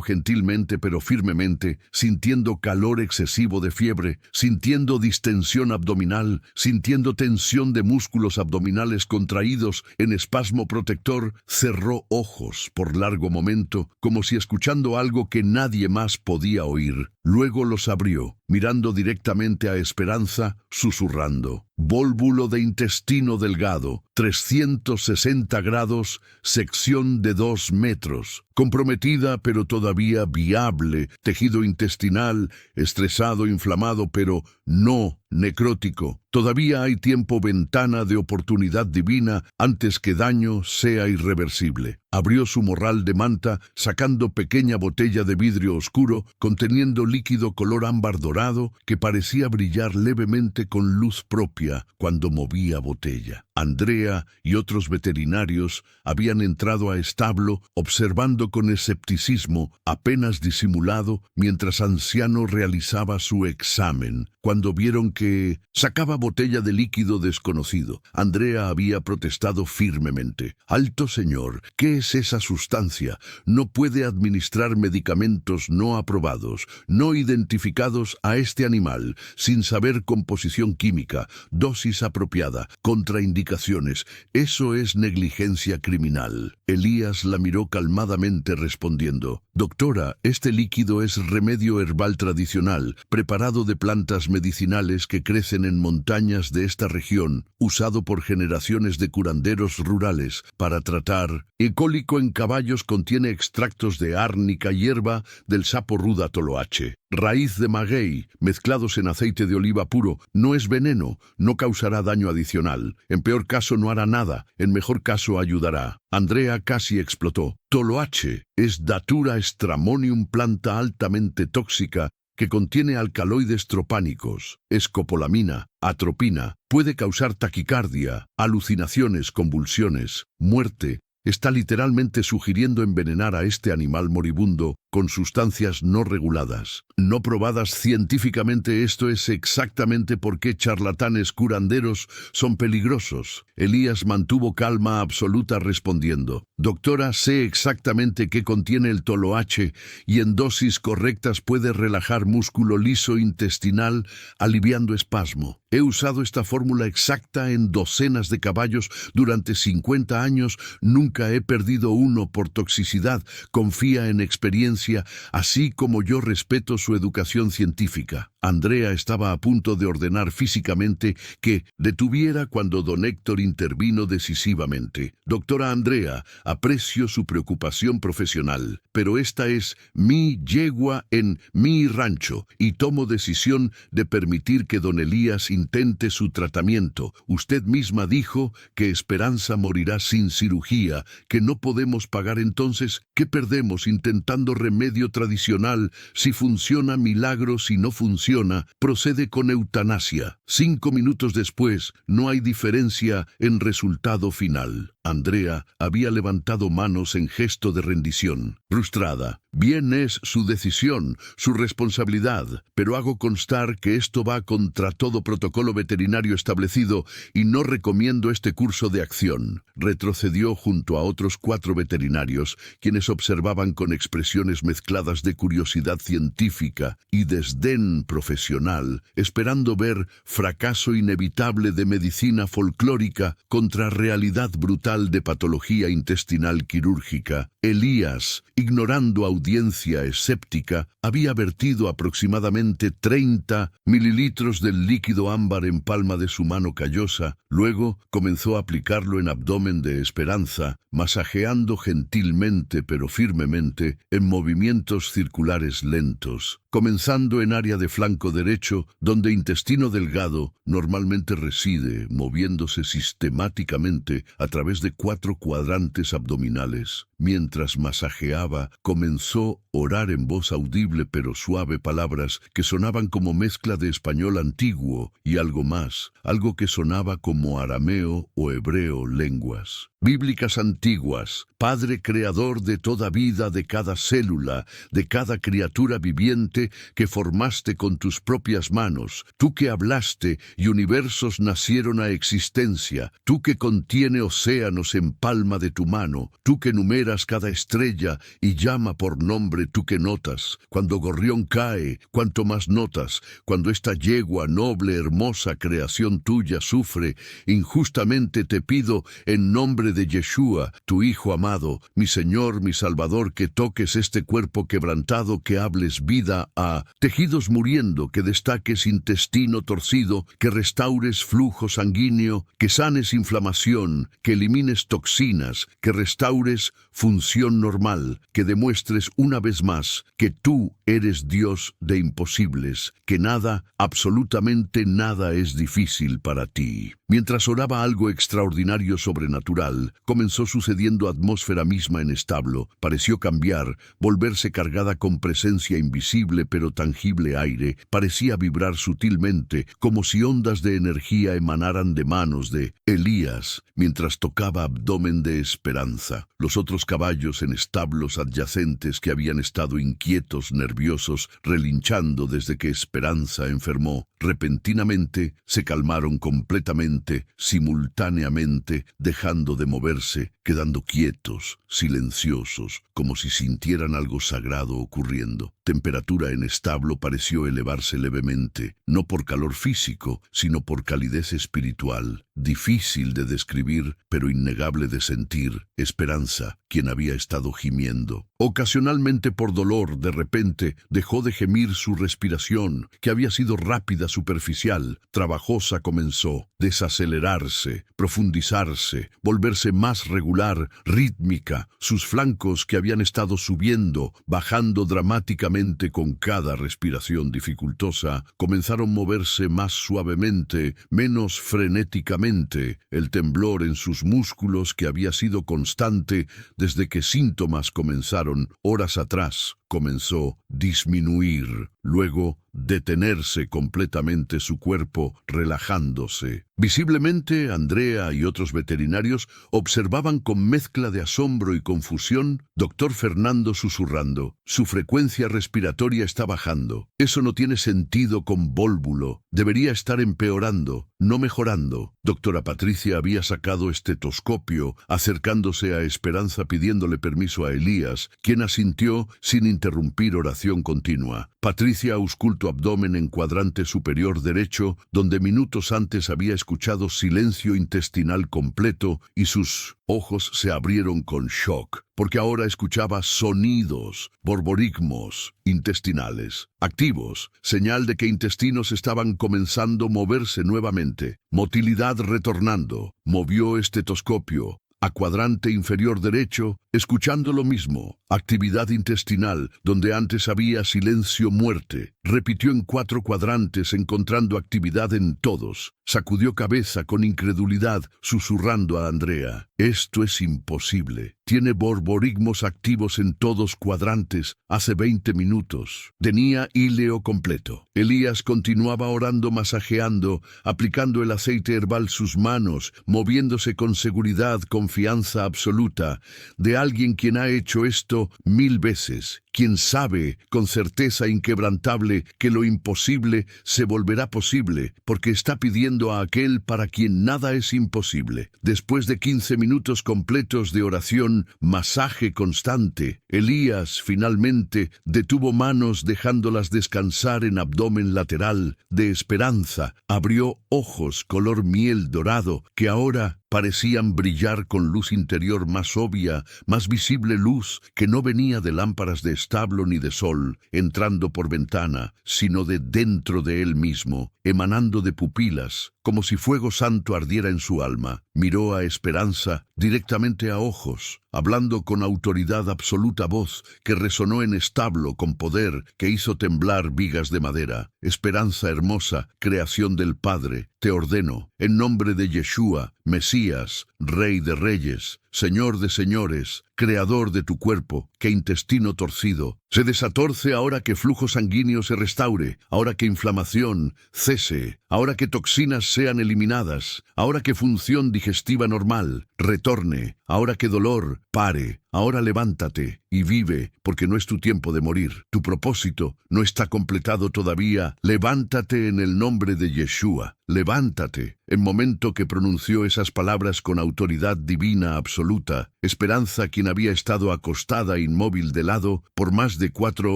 gentilmente pero firmemente, sintiendo calor excesivo de fiebre, sintiendo distensión abdominal, sintiendo tensión de músculos abdominales contraídos en espasmo protector. Cerró ojos por largo momento, como si escuchando algo que nadie más podía oír. Luego los abrió, mirando directamente a Esperanza, susurrando: vólvulo de intestino delgado, 360 grados, sección de 2 metros, comprometida pero todavía viable, tejido intestinal, estresado, inflamado, pero no necrótico. Todavía hay tiempo, ventana de oportunidad divina antes que daño sea irreversible. Abrió su morral de manta, sacando pequeña botella de vidrio oscuro, conteniendo líquido color ámbar dorado que parecía brillar levemente con luz propia cuando movía botella. Andrea y otros veterinarios habían entrado a establo, observando con escepticismo, apenas disimulado, mientras Anciano realizaba su examen. Cuando vieron que sacaba botella de líquido desconocido, Andrea había protestado firmemente: «Alto señor, ¿qué es esa sustancia? No puede administrar medicamentos no aprobados, no identificados a este animal, sin saber composición química, dosis apropiada, contraindicaciones. Eso es negligencia criminal». Elías la miró calmadamente respondiendo: «Doctora, este líquido es remedio herbal tradicional, preparado de plantas medicinales que crecen en montañas de esta región, usado por generaciones de curanderos rurales para tratar. El cólico en caballos contiene extractos de árnica, hierba del sapo ruda toloache, raíz de maguey, mezclados en aceite de oliva puro. No es veneno, no causará daño adicional. En peor caso no hará nada, en mejor caso ayudará. Andrea casi explotó. Toloache es Datura stramonium, planta altamente tóxica que contiene alcaloides tropánicos, escopolamina, atropina, puede causar taquicardia, alucinaciones, convulsiones, muerte. Está literalmente sugiriendo envenenar a este animal moribundo con sustancias no reguladas, no probadas científicamente. Esto es exactamente por qué charlatanes curanderos son peligrosos. Elías mantuvo calma absoluta respondiendo: doctora, sé exactamente qué contiene el toloache y en dosis correctas puede relajar músculo liso intestinal, aliviando espasmo. He usado esta fórmula exacta en docenas de caballos durante 50 años. Nunca he perdido uno por toxicidad. Confía en experiencia, así como yo respeto su educación científica. Andrea estaba a punto de ordenar físicamente que detuviera cuando don Héctor intervino decisivamente. Doctora Andrea, aprecio su preocupación profesional, pero esta es mi yegua en mi rancho y tomo decisión de permitir que don Elías intente su tratamiento. Usted misma dijo que Esperanza morirá sin cirugía, que no podemos pagar. Entonces, ¿qué perdemos intentando remedio tradicional? Si funciona, milagro; si no funciona, procede con eutanasia. 5 minutos después, no hay diferencia en resultado final. Andrea había levantado manos en gesto de rendición. Frustrada. Bien, es su decisión, su responsabilidad, pero hago constar que esto va contra todo protocolo veterinario establecido y no recomiendo este curso de acción. Retrocedió junto a otros 4 veterinarios, quienes observaban con expresiones mezcladas de curiosidad científica y desdén profesional, esperando ver fracaso inevitable de medicina folclórica contra realidad brutal de patología intestinal quirúrgica. Elías, ignorando audiencia escéptica, había vertido aproximadamente 30 mililitros del líquido ámbar en palma de su mano callosa. Luego comenzó a aplicarlo en abdomen de Esperanza, masajeando gentilmente pero firmemente en movimientos circulares lentos, comenzando en área de flanco derecho, donde intestino delgado normalmente reside, moviéndose sistemáticamente a través de 4 cuadrantes abdominales. Mientras masajeaba, comenzó a orar en voz audible pero suave palabras que sonaban como mezcla de español antiguo y algo más, algo que sonaba como arameo o hebreo, lenguas bíblicas antiguas. Padre creador de toda vida, de cada célula, de cada criatura viviente que formaste con tus propias manos, tú que hablaste y universos nacieron a existencia, tú que contiene océanos en palma de tu mano, tú que numeras cada estrella y llama por nombre, tú que notas cuando gorrión cae, cuanto más notas cuando esta yegua noble, hermosa creación tuya sufre injustamente. Te pido en nombre de Yeshua, tu Hijo amado, mi Señor, mi Salvador, que toques este cuerpo quebrantado, que hables vida a tejidos muriendo, que destaques intestino torcido, que restaures flujo sanguíneo, que sanes inflamación, que elimines toxinas, que restaures función normal, que demuestres una vez más que tú eres Dios de imposibles, que nada, absolutamente nada es difícil para ti. Mientras oraba, algo extraordinario, sobrenatural, comenzó sucediendo. Atmósfera misma en establo pareció cambiar, volverse cargada con presencia invisible pero tangible. Aire parecía vibrar sutilmente, como si ondas de energía emanaran de manos de Elías, mientras tocaba abdomen de Esperanza. Los otros caballos en establos adyacentes, que habían estado inquietos, nerviosos, relinchando desde que Esperanza enfermó, repentinamente se calmaron completamente, simultáneamente, dejando de moverse, quedando quietos, silenciosos, como si sintieran algo sagrado ocurriendo. Temperatura en establo pareció elevarse levemente, no por calor físico, sino por calidez espiritual, difícil de describir, pero innegable de sentir. Esperanza, quien había estado gimiendo. Ocasionalmente por dolor, de repente, dejó de gemir su respiración, que había sido rápida, superficial, trabajosa comenzó, desacelerarse, profundizarse, volverse más regular, rítmica. Sus flancos, que habían estado subiendo, bajando dramáticamente con cada respiración dificultosa, comenzaron a moverse más suavemente, menos frenéticamente. El temblor en sus músculos, que había sido constante desde que síntomas comenzaron horas atrás, comenzó a disminuir, luego detenerse completamente su cuerpo, relajándose. Visiblemente, Andrea y otros veterinarios observaban con mezcla de asombro y confusión. Doctor Fernando susurrando: su frecuencia respiratoria está bajando. Eso no tiene sentido con Vólvulo. Debería estar empeorando, no mejorando. Doctora Patricia había sacado estetoscopio, acercándose a Esperanza pidiéndole permiso a Elías, quien asintió sin interrumpir oración continua. Patricia auscultó abdomen en cuadrante superior derecho, donde minutos antes había escuchado silencio intestinal completo, y sus ojos se abrieron con shock, porque ahora escuchaba sonidos, borborigmos intestinales, activos, señal de que intestinos estaban comenzando a moverse nuevamente. Motilidad retornando. Movió estetoscopio a cuadrante inferior derecho, escuchando lo mismo. Actividad intestinal, donde antes había silencio, muerte. Repitió en 4 cuadrantes, encontrando actividad en todos. Sacudió cabeza con incredulidad, susurrando a Andrea: esto es imposible. Tiene borborigmos activos en todos cuadrantes. Hace 20 minutos. Tenía híleo completo. Elías continuaba orando, masajeando, aplicando el aceite herbal sus manos, moviéndose con seguridad, confianza absoluta, de alguien quien ha hecho esto 1000 veces, quien sabe con certeza inquebrantable que lo imposible se volverá posible, porque está pidiendo a aquel para quien nada es imposible. Después de 15 minutos completos de oración, masaje constante, Elías finalmente detuvo manos dejándolas descansar en abdomen lateral de Esperanza. Abrió ojos color miel dorado que ahora parecían brillar con luz interior más obvia, más visible luz que no venía de lámparas de establo ni de sol, entrando por ventana, sino de dentro de él mismo, emanando de pupilas, como si fuego santo ardiera en su alma. Miró a Esperanza directamente a ojos, hablando con autoridad absoluta, voz que resonó en establo con poder que hizo temblar vigas de madera. Esperanza hermosa, creación del Padre, te ordeno, en nombre de Yeshua, Mesías, Rey de Reyes, Señor de señores, creador de tu cuerpo, que intestino torcido se desatorce ahora, que flujo sanguíneo se restaure, ahora que inflamación cese, ahora que toxinas sean eliminadas, ahora que función digestiva normal retorne, ahora que dolor pare, ahora levántate y vive, porque no es tu tiempo de morir. Tu propósito no está completado todavía. Levántate en el nombre de Yeshua. Levántate. En momento que pronunció esas palabras con autoridad divina absoluta, Esperanza, quien había estado acostada inmóvil de lado por más de 4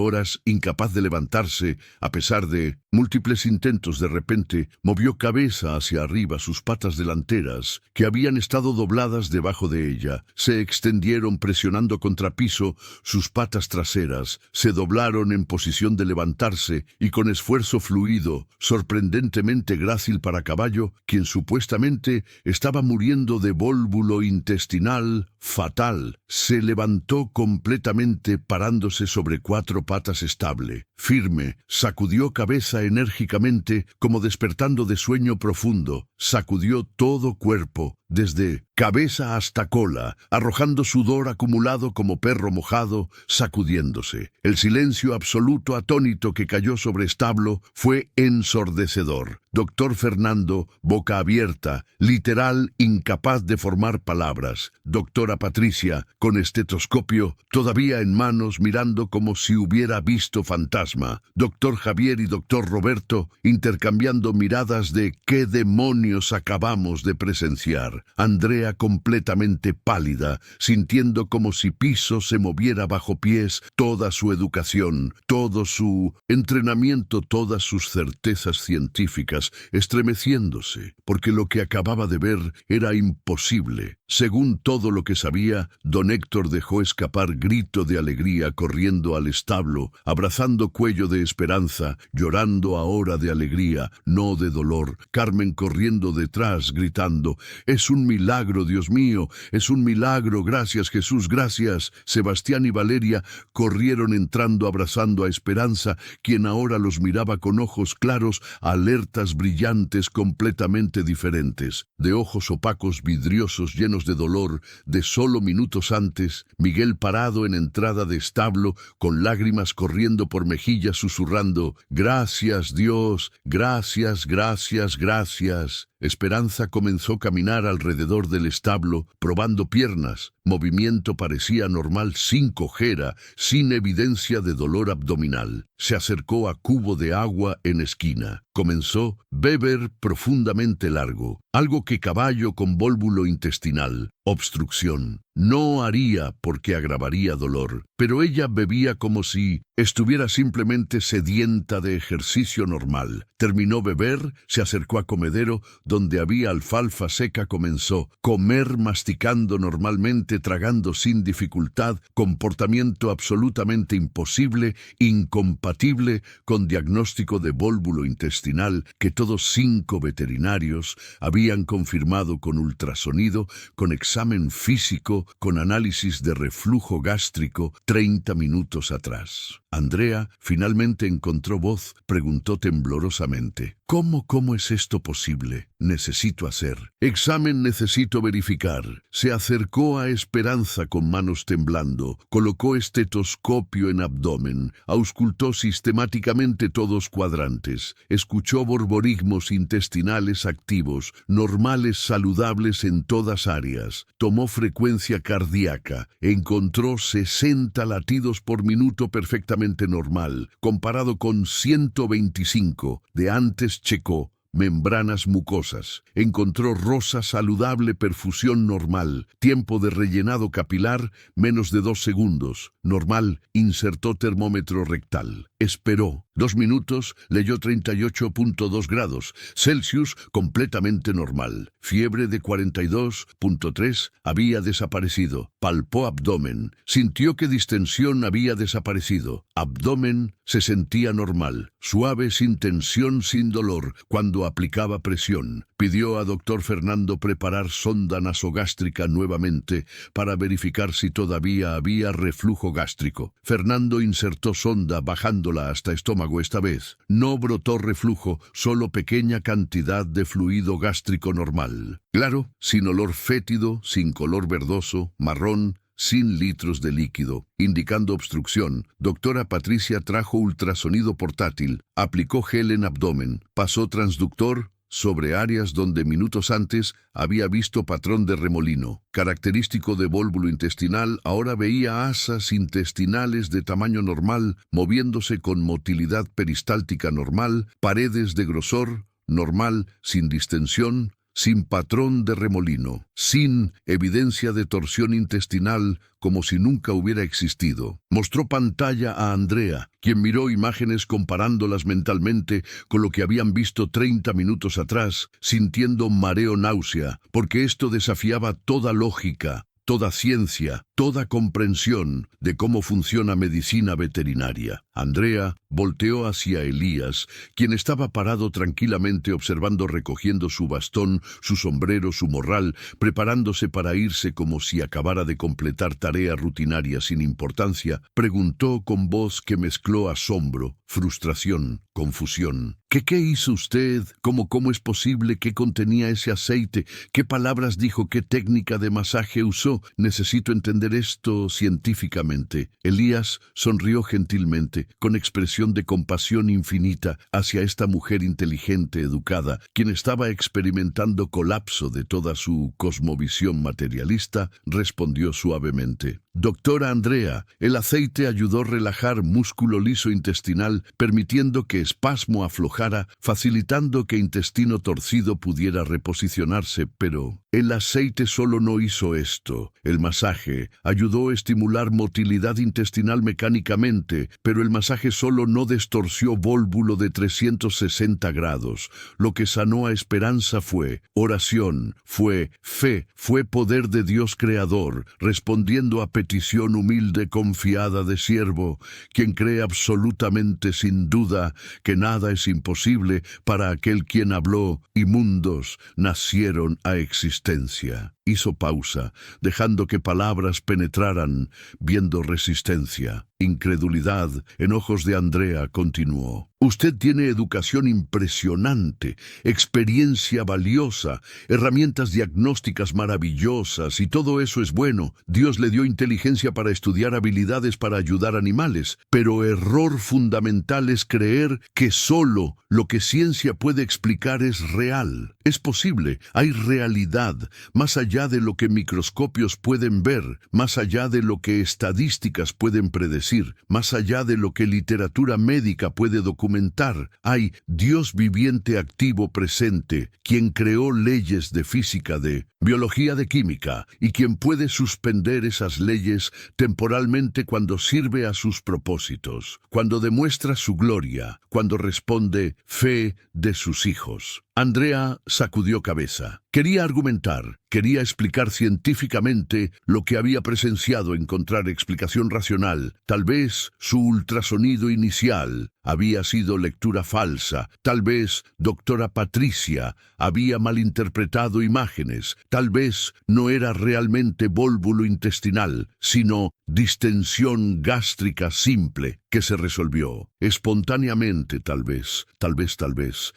horas, incapaz de levantarse, a pesar de múltiples intentos, de repente movió cabeza hacia arriba. Sus patas delanteras, que habían estado dobladas debajo de ella, se extendieron presionando contra piso. Sus patas traseras se doblaron en posición de levantarse y con esfuerzo fluido, sorprendentemente grácil para caballo, quien supuestamente estaba muriendo de vólvulo intestinal fatal, se levantó completamente, parándose sobre 4 patas estable, firme. Sacudió cabeza enérgicamente, como despertando de sueño profundo. Sacudió todo cuerpo, desde cabeza hasta cola, arrojando sudor acumulado como perro mojado, sacudiéndose. El silencio absoluto atónito que cayó sobre establo fue ensordecedor. Doctor Fernando, boca abierta, literal, incapaz de formar palabras. Doctora Patricia, con estetoscopio, todavía en manos, mirando como si hubiera visto fantasma. Doctor Javier y doctor Roberto, intercambiando miradas de ¿qué demonios acabamos de presenciar? Andrea completamente pálida, sintiendo como si piso se moviera bajo pies, toda su educación, todo su entrenamiento, todas sus certezas científicas, estremeciéndose, porque lo que acababa de ver era imposible. Según todo lo que sabía, don Héctor dejó escapar grito de alegría corriendo al establo, abrazando cuello de Esperanza, llorando ahora de alegría, no de dolor. Carmen corriendo detrás, gritando: «¡Es un milagro, Dios mío! ¡Es un milagro! ¡Gracias, Jesús, gracias!». Sebastián y Valeria corrieron entrando abrazando a Esperanza, quien ahora los miraba con ojos claros, alertas, brillantes, completamente diferentes. De ojos opacos, vidriosos, llenos de dolor, de solo minutos antes, Miguel parado en entrada de establo, con lágrimas corriendo por mejillas, susurrando: «Gracias, Dios, gracias, gracias, gracias». Esperanza comenzó a caminar alrededor del establo, probando piernas. Movimiento parecía normal, sin cojera, sin evidencia de dolor abdominal. Se acercó a cubo de agua en esquina. Comenzó beber profundamente largo. Algo que caballo con vólvulo intestinal. Obstrucción. No haría porque agravaría dolor, pero ella bebía como si estuviera simplemente sedienta de ejercicio normal. Terminó beber, se acercó a comedero, donde había alfalfa seca. Comenzó comer masticando normalmente, tragando sin dificultad, comportamiento absolutamente imposible, incompatible con diagnóstico de vólvulo intestinal que todos 5 veterinarios habían confirmado con ultrasonido, con examen físico, con análisis de reflujo gástrico 30 minutos atrás. Andrea finalmente encontró voz, preguntó temblorosamente: ¿Cómo es esto posible? Necesito hacer examen, necesito verificar. Se acercó a Esperanza con manos temblando, colocó estetoscopio en abdomen, auscultó sistemáticamente todos cuadrantes, escuchó borborismos intestinales activos, normales, saludables en todas áreas, tomó frecuencia cardíaca, encontró 60 latidos por minuto perfectamente normal, comparado con 125 de antes. Checó membranas mucosas, encontró rosa saludable, perfusión normal, tiempo de rellenado capilar menos de 2 segundos, normal. Insertó termómetro rectal, esperó 2 minutos, leyó 38.2 grados Celsius, completamente normal, fiebre de 42.3, había desaparecido, palpó abdomen, sintió que distensión había desaparecido, abdomen se sentía normal, suave, sin tensión, sin dolor, cuando aplicaba presión. Pidió a doctor Fernando preparar sonda nasogástrica nuevamente para verificar si todavía había reflujo gástrico. Fernando insertó sonda bajándola hasta estómago esta vez. No brotó reflujo, solo pequeña cantidad de fluido gástrico normal. Claro, sin olor fétido, sin color verdoso, marrón, sin litros de líquido, indicando obstrucción. Doctora Patricia trajo ultrasonido portátil, aplicó gel en abdomen, pasó transductor sobre áreas donde minutos antes había visto patrón de remolino. Característico de vólvulo intestinal, ahora veía asas intestinales de tamaño normal, moviéndose con motilidad peristáltica normal, paredes de grosor normal, sin distensión, sin patrón de remolino, sin evidencia de torsión intestinal, como si nunca hubiera existido. Mostró pantalla a Andrea, quien miró imágenes comparándolas mentalmente con lo que habían visto 30 minutos atrás, sintiendo mareo, náusea, porque esto desafiaba toda lógica, toda ciencia, toda comprensión de cómo funciona medicina veterinaria. Andrea volteó hacia Elías, quien estaba parado tranquilamente observando, recogiendo su bastón, su sombrero, su morral, preparándose para irse como si acabara de completar tarea rutinaria sin importancia. Preguntó con voz que mezcló asombro, frustración, confusión: ¿Qué hizo usted? ¿Cómo es posible? ¿Qué contenía ese aceite? ¿Qué palabras dijo? ¿Qué técnica de masaje usó? Necesito entender esto científicamente. Elías sonrió gentilmente, con expresión de compasión infinita hacia esta mujer inteligente, educada, quien estaba experimentando colapso de toda su cosmovisión materialista. Respondió suavemente: Doctora Andrea, el aceite ayudó a relajar músculo liso intestinal, permitiendo que espasmo aflojara, facilitando que intestino torcido pudiera reposicionarse, pero el aceite solo no hizo esto. El masaje ayudó a estimular motilidad intestinal mecánicamente, pero el masaje solo no distorsió vólvulo de 360 grados. Lo que sanó a Esperanza fue oración, fue fe, fue poder de Dios Creador, respondiendo a petición humilde confiada de siervo, quien cree absolutamente sin duda que nada es imposible para aquel quien habló y mundos nacieron a existencia. Hizo pausa, dejando que palabras penetraran, viendo resistencia. Incredulidad en ojos de Andrea continuó. Usted tiene educación impresionante, experiencia valiosa, herramientas diagnósticas maravillosas y todo eso es bueno. Dios le dio inteligencia para estudiar habilidades para ayudar a animales, pero error fundamental es creer que solo lo que ciencia puede explicar es real. Es posible, hay realidad, más allá de lo que microscopios pueden ver, más allá de lo que estadísticas pueden predecir, más allá de lo que literatura médica puede documentar. Hay Dios viviente activo presente, quien creó leyes de física, de biología, de química, y quien puede suspender esas leyes temporalmente cuando sirve a sus propósitos, cuando demuestra su gloria, cuando responde fe de sus hijos. Andrea sacudió cabeza. Quería argumentar, quería explicar científicamente lo que había presenciado, encontrar explicación racional. Tal vez su ultrasonido inicial había sido lectura falsa. Tal vez doctora Patricia había malinterpretado imágenes. Tal vez no era realmente vólvulo intestinal, sino distensión gástrica simple que se resolvió espontáneamente, tal vez,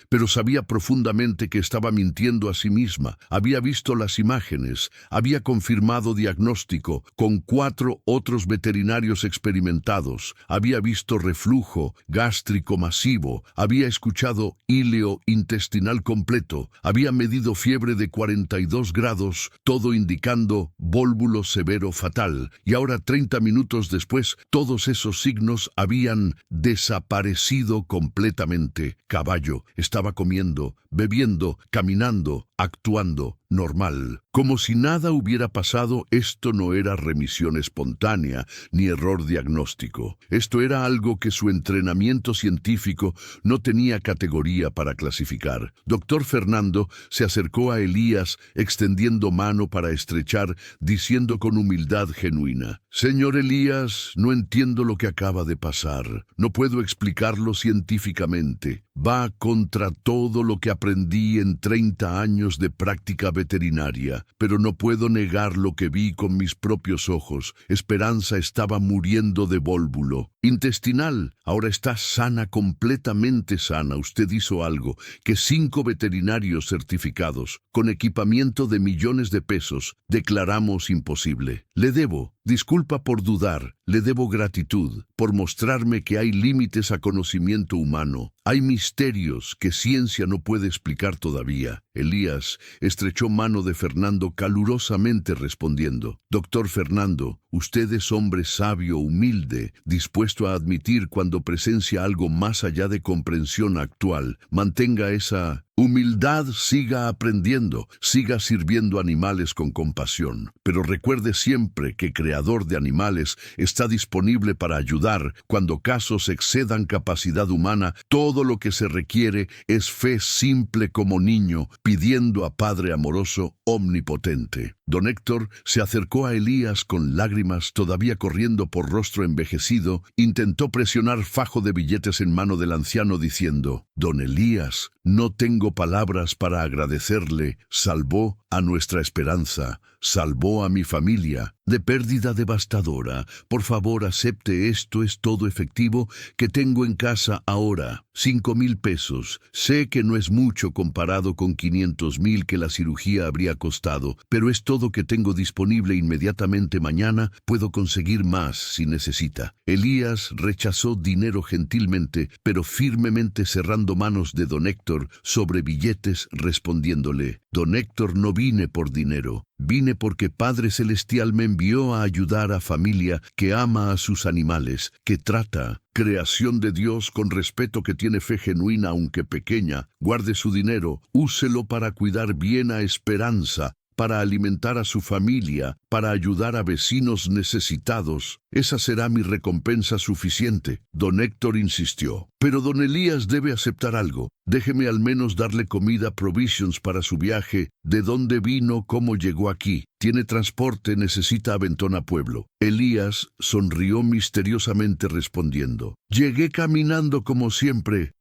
pero sabía profundamente que estaba mintiendo a sí misma. Había visto las imágenes, había confirmado diagnóstico con 4 otros veterinarios experimentados, había visto reflujo gástrico masivo, había escuchado híleo intestinal completo, había medido fiebre de 42 grados, todo indicando vólvulo severo fatal, y ahora 30 minutos después, todos esos signos habían desaparecido completamente. Caballo estaba comiendo, bebiendo, caminando, actuando normal. Como si nada hubiera pasado. Esto no era remisión espontánea ni error diagnóstico. Esto era algo que su entrenamiento científico no tenía categoría para clasificar. Doctor Fernando se acercó a Elías, extendiendo mano para estrechar, diciendo con humildad genuina: Señor Elías, no entiendo lo que acaba de pasar. No puedo explicarlo científicamente. Va contra todo lo que aprendí en 30 años de práctica veterinaria, pero no puedo negar lo que vi con mis propios ojos. Esperanza estaba muriendo de vólvulo intestinal. Ahora está sana, completamente sana. Usted hizo algo que 5 veterinarios certificados, con equipamiento de millones de pesos, declaramos imposible. Le debo disculpa por dudar, le debo gratitud por mostrarme que hay límites a conocimiento humano. Hay misterios que ciencia no puede explicar todavía. Elías estrechó mano de Fernando calurosamente respondiendo: Doctor Fernando, usted es hombre sabio, humilde, dispuesto a admitir cuando presencia algo más allá de comprensión actual. Mantenga esa humildad, siga aprendiendo, siga sirviendo animales con compasión. Pero recuerde siempre que Creador de animales está disponible para ayudar cuando casos excedan capacidad humana. Todo lo que se requiere es fe simple como niño, pidiendo a Padre amoroso, omnipotente. Don Héctor se acercó a Elías con lágrimas todavía corriendo por rostro envejecido. Intentó presionar fajo de billetes en mano del anciano diciendo: Don Elías, no tengo palabras para agradecerle. Salvó a nuestra Esperanza, salvó a mi familia de pérdida devastadora. Por favor, acepte esto, es todo efectivo que tengo en casa ahora. 5,000 pesos. Sé que no es mucho comparado con 500,000 que la cirugía habría costado, pero es todo que tengo disponible inmediatamente. Mañana puedo conseguir más si necesita. Elías rechazó dinero gentilmente, pero firmemente cerrando manos de don Héctor sobre billetes, respondiéndole: Don Héctor no vine por dinero. Vine porque Padre Celestial me envió a ayudar a familia que ama a sus animales, que trata creación de Dios con respeto, que tiene fe genuina aunque pequeña. Guarde su dinero, úselo para cuidar bien a Esperanza, para alimentar a su familia, para ayudar a vecinos necesitados. Esa será mi recompensa suficiente. Don Héctor insistió. Pero don Elías debe aceptar algo. Déjeme al menos darle comida, provisions para su viaje. ¿De dónde vino? ¿Cómo llegó aquí? Tiene transporte, necesita aventón a pueblo. Elías sonrió misteriosamente respondiendo. Llegué caminando como siempre.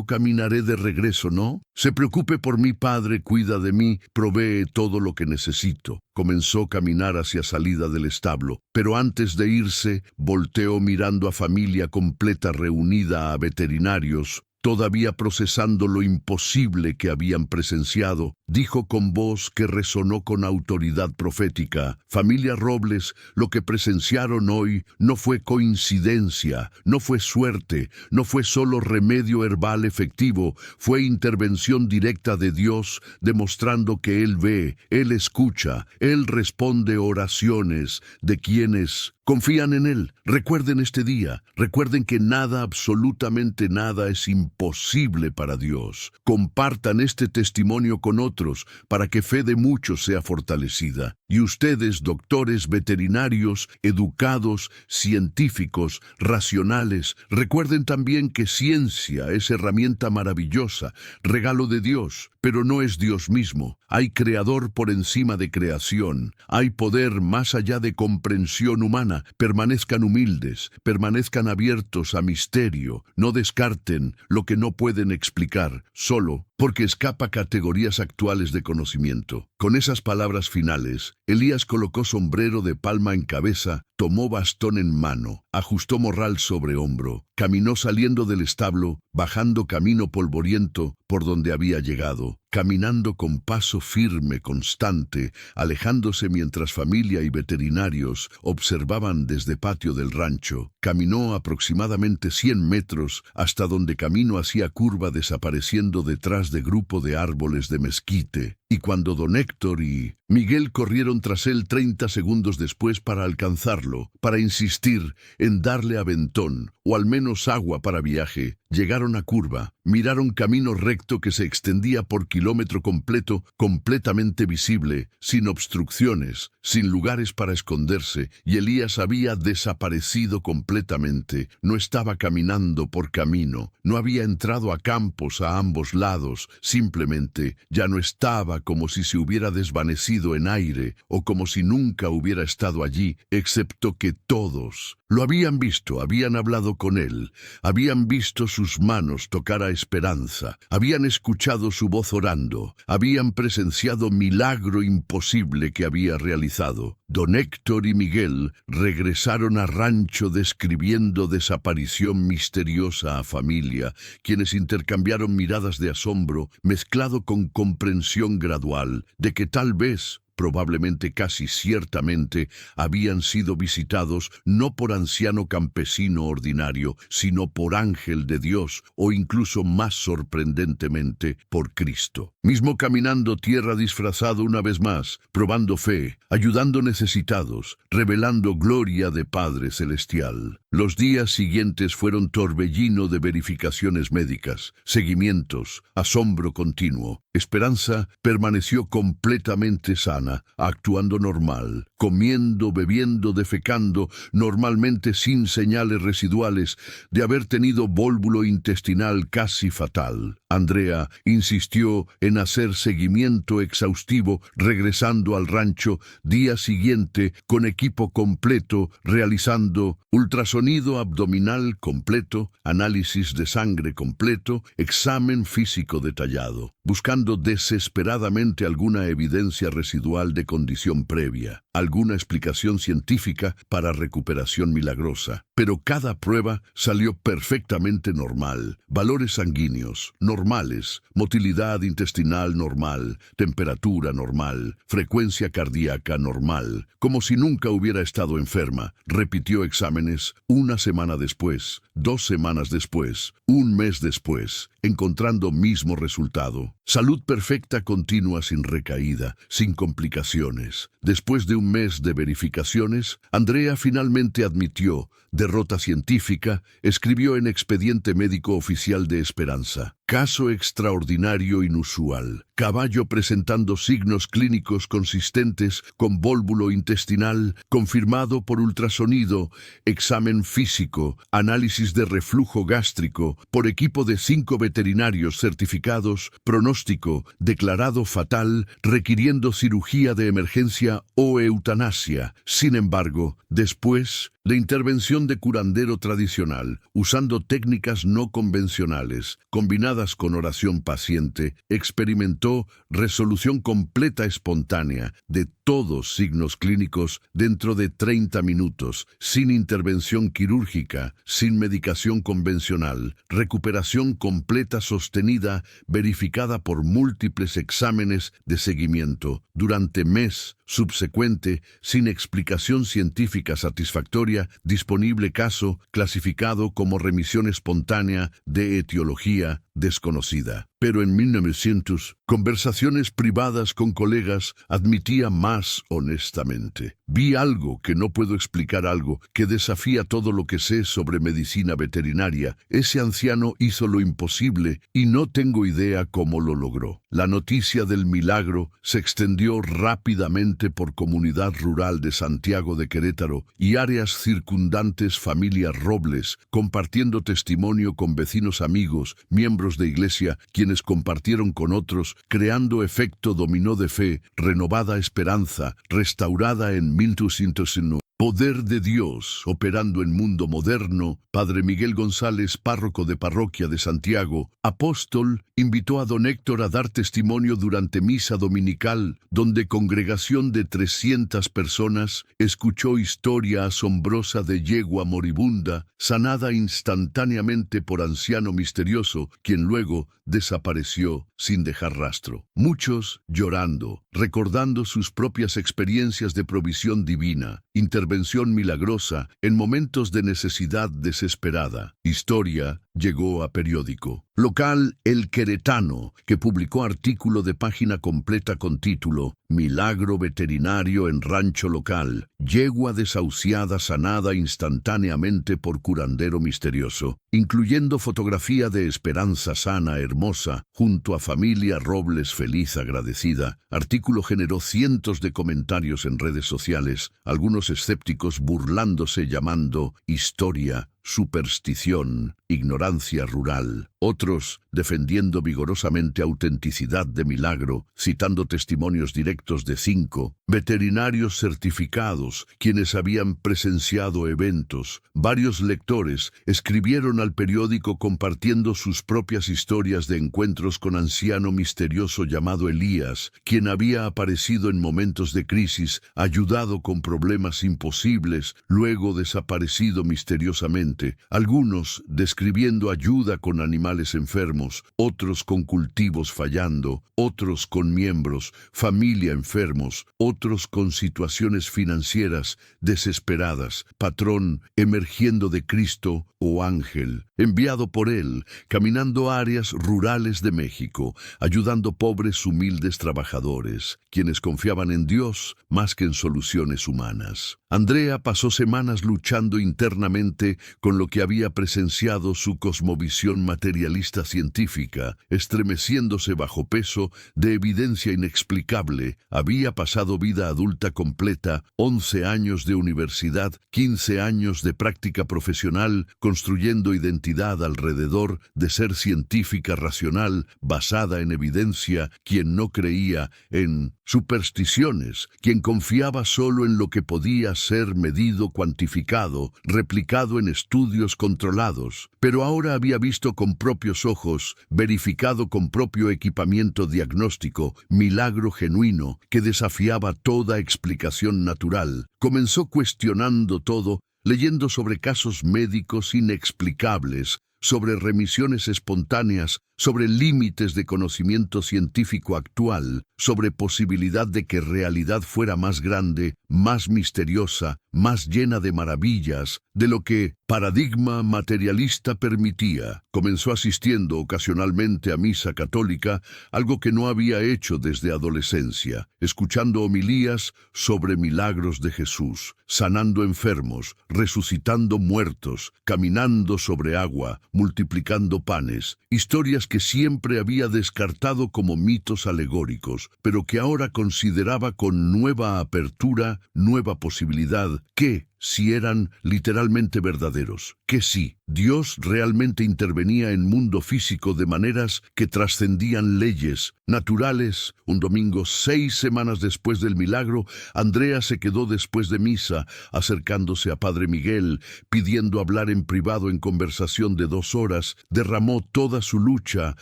Caminaré de regreso, ¿no? Se preocupe por mi padre, cuida de mí, provee todo lo que necesito. Comenzó a caminar hacia salida del establo, pero antes de irse, volteó mirando a familia completa reunida, a veterinarios, todavía procesando lo imposible que habían presenciado. Dijo con voz que resonó con autoridad profética: familia Robles, lo que presenciaron hoy no fue coincidencia, no fue suerte, no fue solo remedio herbal efectivo, fue intervención directa de Dios, demostrando que Él ve, Él escucha, Él responde oraciones de quienes confían en Él. Recuerden este día, recuerden que nada, absolutamente nada, es imposible para Dios. Compartan este testimonio con otros para que fe de muchos sea fortalecida. Y ustedes, doctores, veterinarios, educados, científicos, racionales, recuerden también que ciencia es herramienta maravillosa, regalo de Dios, pero no es Dios mismo. Hay creador por encima de creación. Hay poder más allá de comprensión humana. Permanezcan humildes, permanezcan abiertos a misterio. No descarten lo que no pueden explicar, solo porque escapa a categorías actuales de conocimiento. Con esas palabras finales, Elías colocó sombrero de palma en cabeza, tomó bastón en mano, ajustó morral sobre hombro, caminó saliendo del establo, bajando camino polvoriento por donde había llegado, caminando con paso firme, constante, alejándose mientras familia y veterinarios observaban desde patio del rancho. Caminó aproximadamente 100 metros hasta donde camino hacía curva, desapareciendo detrás de grupo de árboles de mezquite. Y cuando don Héctor y Miguel corrieron tras él 30 segundos después para alcanzarlo, para insistir en darle aventón o al menos agua para viaje, llegaron a curva, miraron camino recto que se extendía por kilómetro completo, completamente visible, sin obstrucciones, sin lugares para esconderse, y Elías había desaparecido completamente. No estaba caminando por camino, no había entrado a campos a ambos lados, simplemente ya no estaba, como si se hubiera desvanecido en aire, o como si nunca hubiera estado allí, excepto que todos lo habían visto, habían hablado con él, habían visto sus manos tocar a Esperanza, habían escuchado su voz orando, habían presenciado milagro imposible que había realizado. Don Héctor y Miguel regresaron a rancho describiendo desaparición misteriosa a familia, quienes intercambiaron miradas de asombro, mezclado con comprensión gradual de que tal vez, probablemente, casi ciertamente, habían sido visitados no por anciano campesino ordinario, sino por ángel de Dios, o incluso más sorprendentemente, por Cristo. Mismo caminando tierra disfrazado una vez más, probando fe, ayudando necesitados, revelando gloria de Padre Celestial. Los días siguientes fueron torbellino de verificaciones médicas, seguimientos, asombro continuo. Esperanza permaneció completamente sana, actuando normal, comiendo, bebiendo, defecando, normalmente sin señales residuales de haber tenido vólvulo intestinal casi fatal. Andrea insistió en hacer seguimiento exhaustivo, regresando al rancho día siguiente con equipo completo, realizando ultrasonido abdominal completo, análisis de sangre completo, examen físico detallado, buscando desesperadamente alguna evidencia residual de condición previa. alguna explicación científica para recuperación milagrosa. Pero cada prueba salió perfectamente normal. Valores sanguíneos, normales, motilidad intestinal normal, temperatura normal, frecuencia cardíaca normal, como si nunca hubiera estado enferma. Repitió exámenes una semana después, 2 semanas después, un mes después, encontrando mismo resultado. Salud perfecta continua sin recaída, sin complicaciones. Después de un mes de verificaciones, Andrea finalmente admitió derrota científica, escribió en Expediente Médico Oficial de Esperanza. Caso extraordinario inusual. Caballo presentando signos clínicos consistentes con vólvulo intestinal, confirmado por ultrasonido, examen físico, análisis de reflujo gástrico, por equipo de 5 veterinarios certificados, pronóstico, declarado fatal, requiriendo cirugía de emergencia o eutanasia. Sin embargo, después, la intervención de curandero tradicional, usando técnicas no convencionales, combinadas con oración paciente, experimentó resolución completa espontánea de todos signos clínicos dentro de 30 minutos, sin intervención quirúrgica, sin medicación convencional, recuperación completa sostenida, verificada por múltiples exámenes de seguimiento, durante mes subsecuente, sin explicación científica satisfactoria, disponible caso clasificado como remisión espontánea de etiología desconocida. Pero en 1900, conversaciones privadas con colegas admitía más honestamente. Vi algo que no puedo explicar, algo que desafía todo lo que sé sobre medicina veterinaria. Ese anciano hizo lo imposible y no tengo idea cómo lo logró. La noticia del milagro se extendió rápidamente por comunidad rural de Santiago de Querétaro y áreas circundantes. Familia Robles, compartiendo testimonio con vecinos, amigos, miembros de iglesia, quienes compartieron con otros, creando efecto dominó de fe, renovada esperanza, restaurada en 1901. Poder de Dios operando en mundo moderno. Padre Miguel González, párroco de parroquia de Santiago, apóstol, invitó a don Héctor a dar testimonio durante misa dominical, donde congregación de 300 personas escuchó historia asombrosa de yegua moribunda, sanada instantáneamente por anciano misterioso, quien luego desapareció sin dejar rastro. Muchos llorando, recordando sus propias experiencias de provisión divina, intervención milagrosa en momentos de necesidad desesperada. Historia llegó a periódico local El Queretano, que publicó artículo de página completa con título Milagro veterinario en rancho local, yegua desahuciada sanada instantáneamente por curandero misterioso, incluyendo fotografía de Esperanza sana hermosa, junto a familia Robles feliz agradecida. Artículo generó cientos de comentarios en redes sociales, algunos escépticos burlándose, llamando historia, superstición, ignorancia rural. Otros defendiendo vigorosamente autenticidad de milagro, citando testimonios directos de 5 veterinarios certificados, quienes habían presenciado eventos. Varios lectores escribieron al periódico compartiendo sus propias historias de encuentros con anciano misterioso llamado Elías, quien había aparecido en momentos de crisis, ayudado con problemas imposibles, luego desaparecido misteriosamente. Algunos describiendo ayuda con animales enfermos, otros con cultivos fallando, otros con miembros, familia enfermos, otros con situaciones financieras desesperadas, patrón emergiendo de Cristo o ángel, enviado por él, caminando áreas rurales de México, ayudando pobres humildes trabajadores, quienes confiaban en Dios más que en soluciones humanas. Andrea pasó semanas luchando internamente con lo que había presenciado su cosmovisión materialista científica, estremeciéndose bajo peso de evidencia inexplicable. Había pasado vida adulta completa, 11 años de universidad, 15 años de práctica profesional, construyendo identidad alrededor de ser científica racional, basada en evidencia, quien no creía en supersticiones, quien confiaba solo en lo que podía ser medido, cuantificado, replicado en estudios controlados, pero ahora había visto con propios ojos, verificado con propio equipamiento diagnóstico, milagro genuino que desafiaba toda explicación natural. Comenzó cuestionando todo, leyendo sobre casos médicos inexplicables, sobre remisiones espontáneas, sobre límites de conocimiento científico actual, sobre posibilidad de que realidad fuera más grande, más misteriosa, más llena de maravillas, de lo que paradigma materialista permitía. Comenzó asistiendo ocasionalmente a misa católica, algo que no había hecho desde adolescencia, escuchando homilías sobre milagros de Jesús, sanando enfermos, resucitando muertos, caminando sobre agua, multiplicando panes, historias que siempre había descartado como mitos alegóricos, pero que ahora consideraba con nueva apertura, nueva posibilidad, que, si eran literalmente verdaderos, que sí, Dios realmente intervenía en mundo físico de maneras que trascendían leyes naturales. Un domingo, 6 semanas después del milagro, Andrea se quedó después de misa, acercándose a Padre Miguel, pidiendo hablar en privado en conversación de 2 horas, derramó toda su lucha,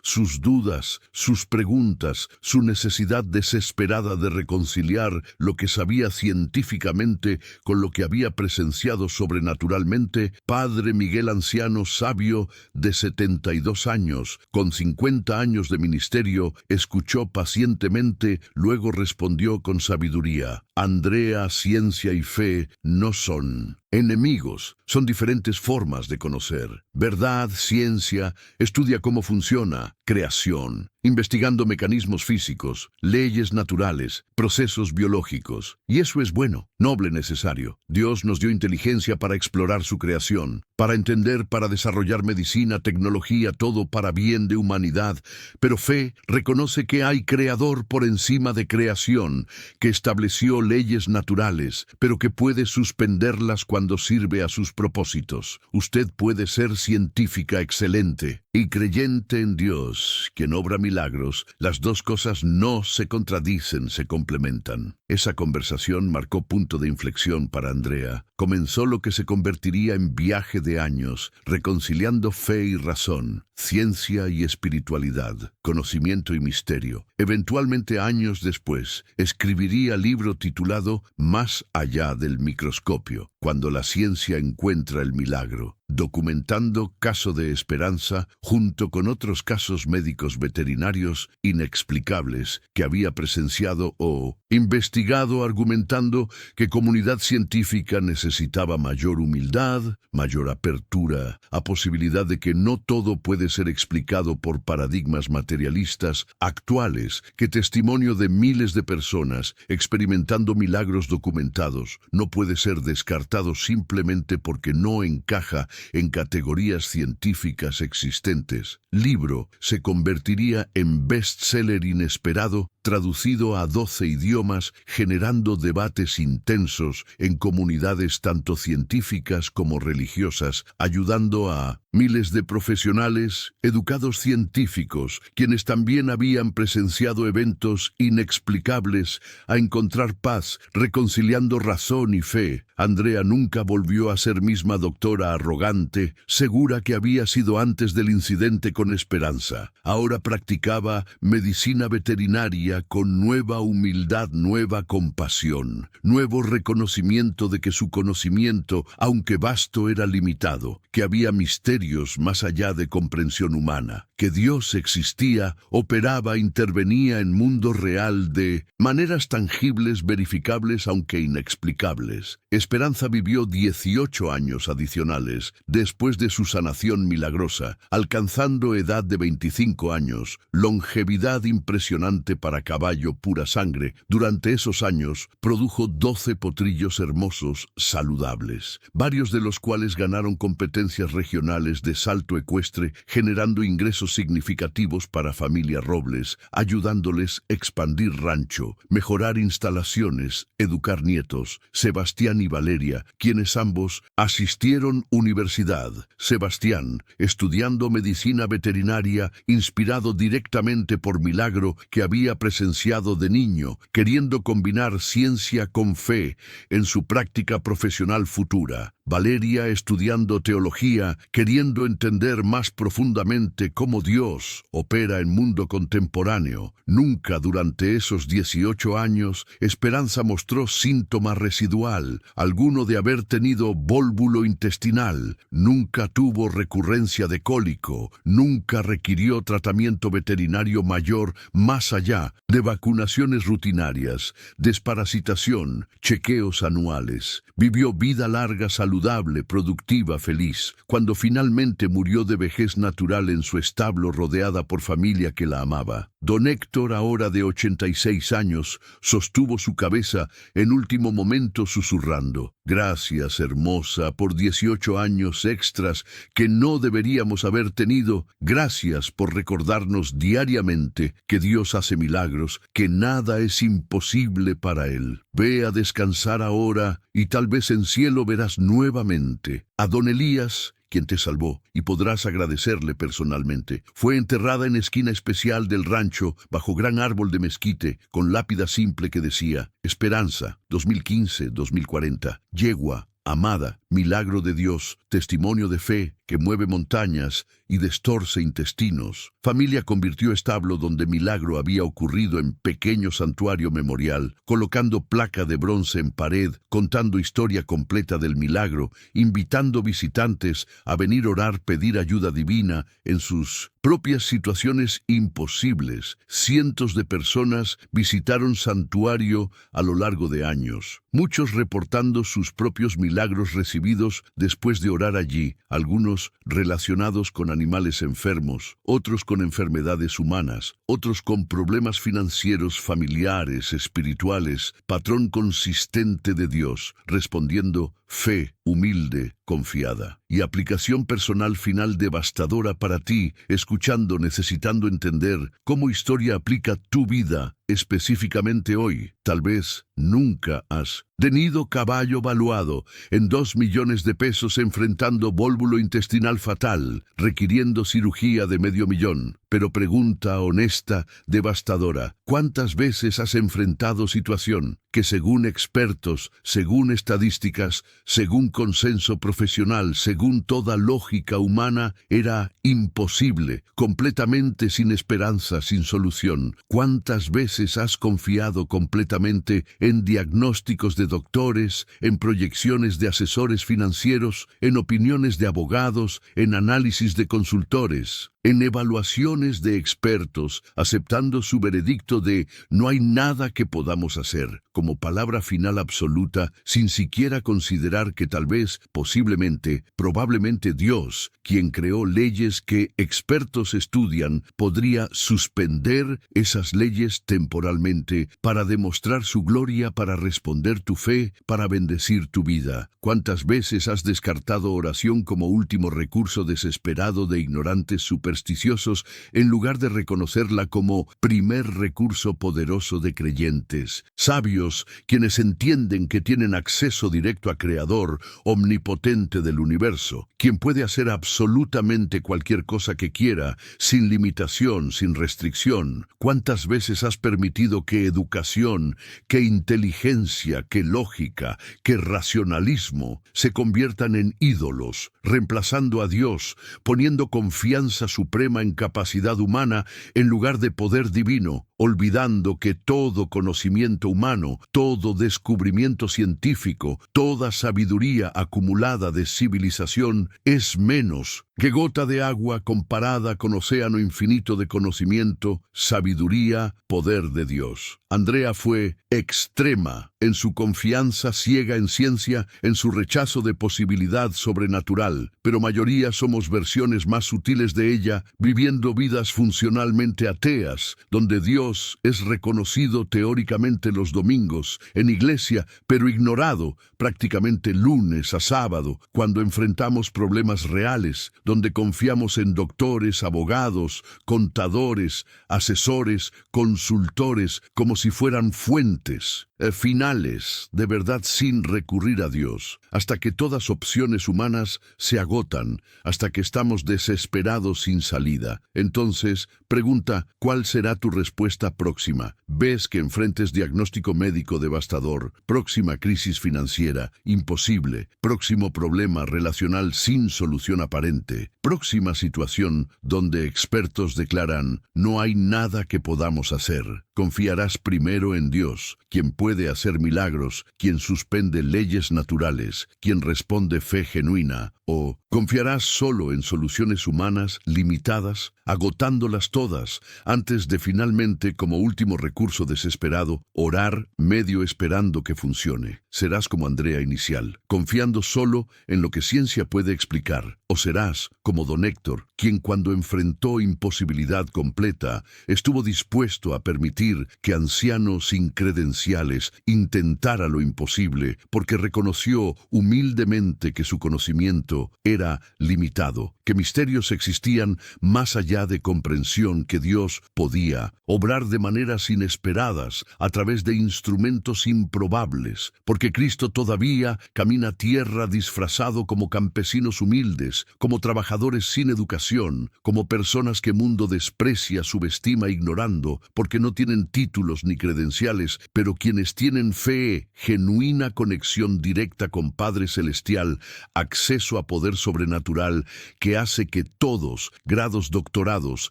sus dudas, sus preguntas, su necesidad desesperada de reconciliar lo que sabía científicamente con lo que había presenciado sobrenaturalmente. Padre Miguel, anciano sabio de 72 años, con 50 años de ministerio, escuchó pacientemente, luego respondió con sabiduría: Andrea, ciencia y fe no son enemigos, son diferentes formas de conocer. Verdad, ciencia, estudia cómo funciona, creación, investigando mecanismos físicos, leyes naturales, procesos biológicos. Y eso es bueno, noble, necesario. Dios nos dio inteligencia para explorar su creación, para entender, para desarrollar medicina, tecnología, todo para bien de humanidad. Pero fe reconoce que hay creador por encima de creación, que estableció leyes naturales, pero que puede suspenderlas cuando sirve a sus propósitos. Usted puede ser científica excelente y creyente en Dios, quien obra milagros. Las dos cosas no se contradicen, se complementan. Esa conversación marcó punto de inflexión para Andrea. Comenzó lo que se convertiría en viaje de años, reconciliando fe y razón, ciencia y espiritualidad, conocimiento y misterio. Eventualmente, años después, escribiría libro titulado Más allá del microscopio, cuando la ciencia encuentra el milagro, documentando caso de esperanza junto con otros casos médicos veterinarios inexplicables que había presenciado o investigado, argumentando que comunidad científica necesitaba mayor humildad, mayor apertura a posibilidad de que no todo puede ser explicado por paradigmas materialistas actuales, que testimonio de miles de personas experimentando milagros documentados no puede ser descartado simplemente porque no encaja en categorías científicas existentes. Libro se convertiría en bestseller inesperado, traducido a 12 idiomas, generando debates intensos en comunidades tanto científicas como religiosas, ayudando a miles de profesionales, educados científicos, quienes también habían presenciado eventos inexplicables, a encontrar paz, reconciliando razón y fe. Andrea nunca volvió a ser misma doctora arrogante, segura que había sido antes del incidente con esperanza. Ahora practicaba medicina veterinaria con nueva humildad, nueva compasión, nuevo reconocimiento de que su conocimiento, aunque vasto, era limitado, que había misterios más allá de comprensión humana, que Dios existía, operaba, intervenía en mundo real de maneras tangibles, verificables, aunque inexplicables. Esperanza vivió 18 años adicionales después de su sanación milagrosa, alcanzando edad de 25 años, longevidad impresionante para caballo pura sangre. Durante esos años produjo 12 potrillos hermosos, saludables, varios de los cuales ganaron competencias regionales de salto ecuestre, generando ingresos significativos para familia Robles, ayudándoles a expandir rancho, mejorar instalaciones, educar nietos. Sebastián y Valeria, quienes ambos asistieron universidad. Sebastián, estudiando medicina veterinaria, inspirado directamente por milagro que había presenciado presenciado de niño, queriendo combinar ciencia con fe en su práctica profesional futura. Valeria estudiando teología, queriendo entender más profundamente cómo Dios opera en mundo contemporáneo. Nunca durante esos 18 años Esperanza mostró síntoma residual, alguno de haber tenido vólvulo intestinal. Nunca tuvo recurrencia de cólico, nunca requirió tratamiento veterinario mayor más allá de vacunaciones rutinarias, desparasitación, chequeos anuales. Vivió vida larga, saludable, productiva, feliz, cuando finalmente murió de vejez natural en su establo rodeada por familia que la amaba. Don Héctor, ahora de 86 años, sostuvo su cabeza en último momento susurrando: «Gracias, hermosa, por 18 años extras que no deberíamos haber tenido. Gracias por recordarnos diariamente que Dios hace milagros, que nada es imposible para Él. Ve a descansar ahora y tal vez en cielo verás nuevamente a don Elías, quien te salvó, y podrás agradecerle personalmente. Fue enterrada en esquina especial del rancho, bajo gran árbol de mezquite, con lápida simple que decía: Esperanza, 2015-2040, yegua, amada, milagro de Dios, testimonio de fe que mueve montañas y destorce intestinos. Familia convirtió establo donde milagro había ocurrido en pequeño santuario memorial, colocando placa de bronce en pared, contando historia completa del milagro, invitando visitantes a venir a orar, pedir ayuda divina en sus propias situaciones imposibles. Cientos de personas visitaron santuario a lo largo de años, muchos reportando sus propios milagros recibidos después de orar allí, algunos relacionados con animales enfermos, otros con enfermedades humanas, otros con problemas financieros, familiares, espirituales, patrón consistente de Dios, respondiendo: fe, humilde, confiada. Y aplicación personal final devastadora para ti, escuchando, necesitando entender cómo historia aplica tu vida, específicamente hoy. Tal vez nunca has tenido caballo valuado en 2 millones de pesos, enfrentando vólvulo intestinal fatal, requiriendo cirugía de $500,000. Pero pregunta honesta, devastadora: ¿cuántas veces has enfrentado situación que según expertos, según estadísticas, según consenso profesional, según toda lógica humana, era imposible, completamente sin esperanza, sin solución? ¿Cuántas veces has confiado completamente en diagnósticos de doctores, en proyecciones de asesores financieros, en opiniones de abogados, en análisis de consultores, en evaluaciones de expertos, aceptando su veredicto de «no hay nada que podamos hacer» como palabra final absoluta, sin siquiera considerar que tal vez, posiblemente, probablemente Dios, quien creó leyes que expertos estudian, podría suspender esas leyes temporalmente para demostrar su gloria, para responder tu fe, para bendecir tu vida? ¿Cuántas veces has descartado oración como último recurso desesperado de ignorantes supersticiosos en lugar de reconocerla como primer recurso poderoso de creyentes sabios, quienes entienden que tienen acceso directo a Creador omnipotente del universo, quien puede hacer absolutamente cualquier cosa que quiera, sin limitación, sin restricción? ¿Cuántas veces has permitido que educación, que inteligencia, que lógica, que racionalismo se conviertan en ídolos, reemplazando a Dios, poniendo confianza suprema en capacidad humana en lugar de poder divino, olvidando que todo conocimiento humano, todo descubrimiento científico, toda sabiduría acumulada de civilización es menos que gota de agua comparada con océano infinito de conocimiento, sabiduría, poder de Dios? Andrea fue extrema en su confianza ciega en ciencia, en su rechazo de posibilidad sobrenatural, pero mayoría somos versiones más sutiles de ella, viviendo vidas funcionalmente ateas, donde Dios es reconocido teóricamente los domingos en iglesia, pero ignorado prácticamente lunes a sábado, cuando enfrentamos problemas reales, donde confiamos en doctores, abogados, contadores, asesores, consultores, como si fueran fuentes finales de verdad, sin recurrir a Dios, hasta que todas opciones humanas se agotan, hasta que estamos desesperados sin sin salida. Entonces, pregunta, ¿cuál será tu respuesta próxima? Ves que enfrentes diagnóstico médico devastador, próxima crisis financiera, imposible, próximo problema relacional sin solución aparente, próxima situación donde expertos declaran, no hay nada que podamos hacer. Confiarás primero en Dios, quien puede hacer milagros, quien suspende leyes naturales, quien responde fe genuina, o confiarás solo en soluciones humanas limitadas, agotándolas todas, antes de finalmente, como último recurso desesperado, orar medio esperando que funcione. Serás como Andrea inicial, confiando solo en lo que ciencia puede explicar, o serás como don Héctor, quien cuando enfrentó imposibilidad completa, estuvo dispuesto a permitir que anciano sin credenciales intentara lo imposible, porque reconoció humildemente que su conocimiento era limitado, que misterios existían más allá de comprensión, que Dios podía obrar de maneras inesperadas a través de instrumentos improbables, porque Cristo todavía camina tierra disfrazado como campesinos humildes, como trabajadores sin educación, como personas que mundo desprecia, subestima ignorando, porque no tienen títulos ni credenciales, pero quienes tienen fe, genuina conexión directa con Padre Celestial, acceso a poder sobrenatural que hace que todos, grados, doctorados,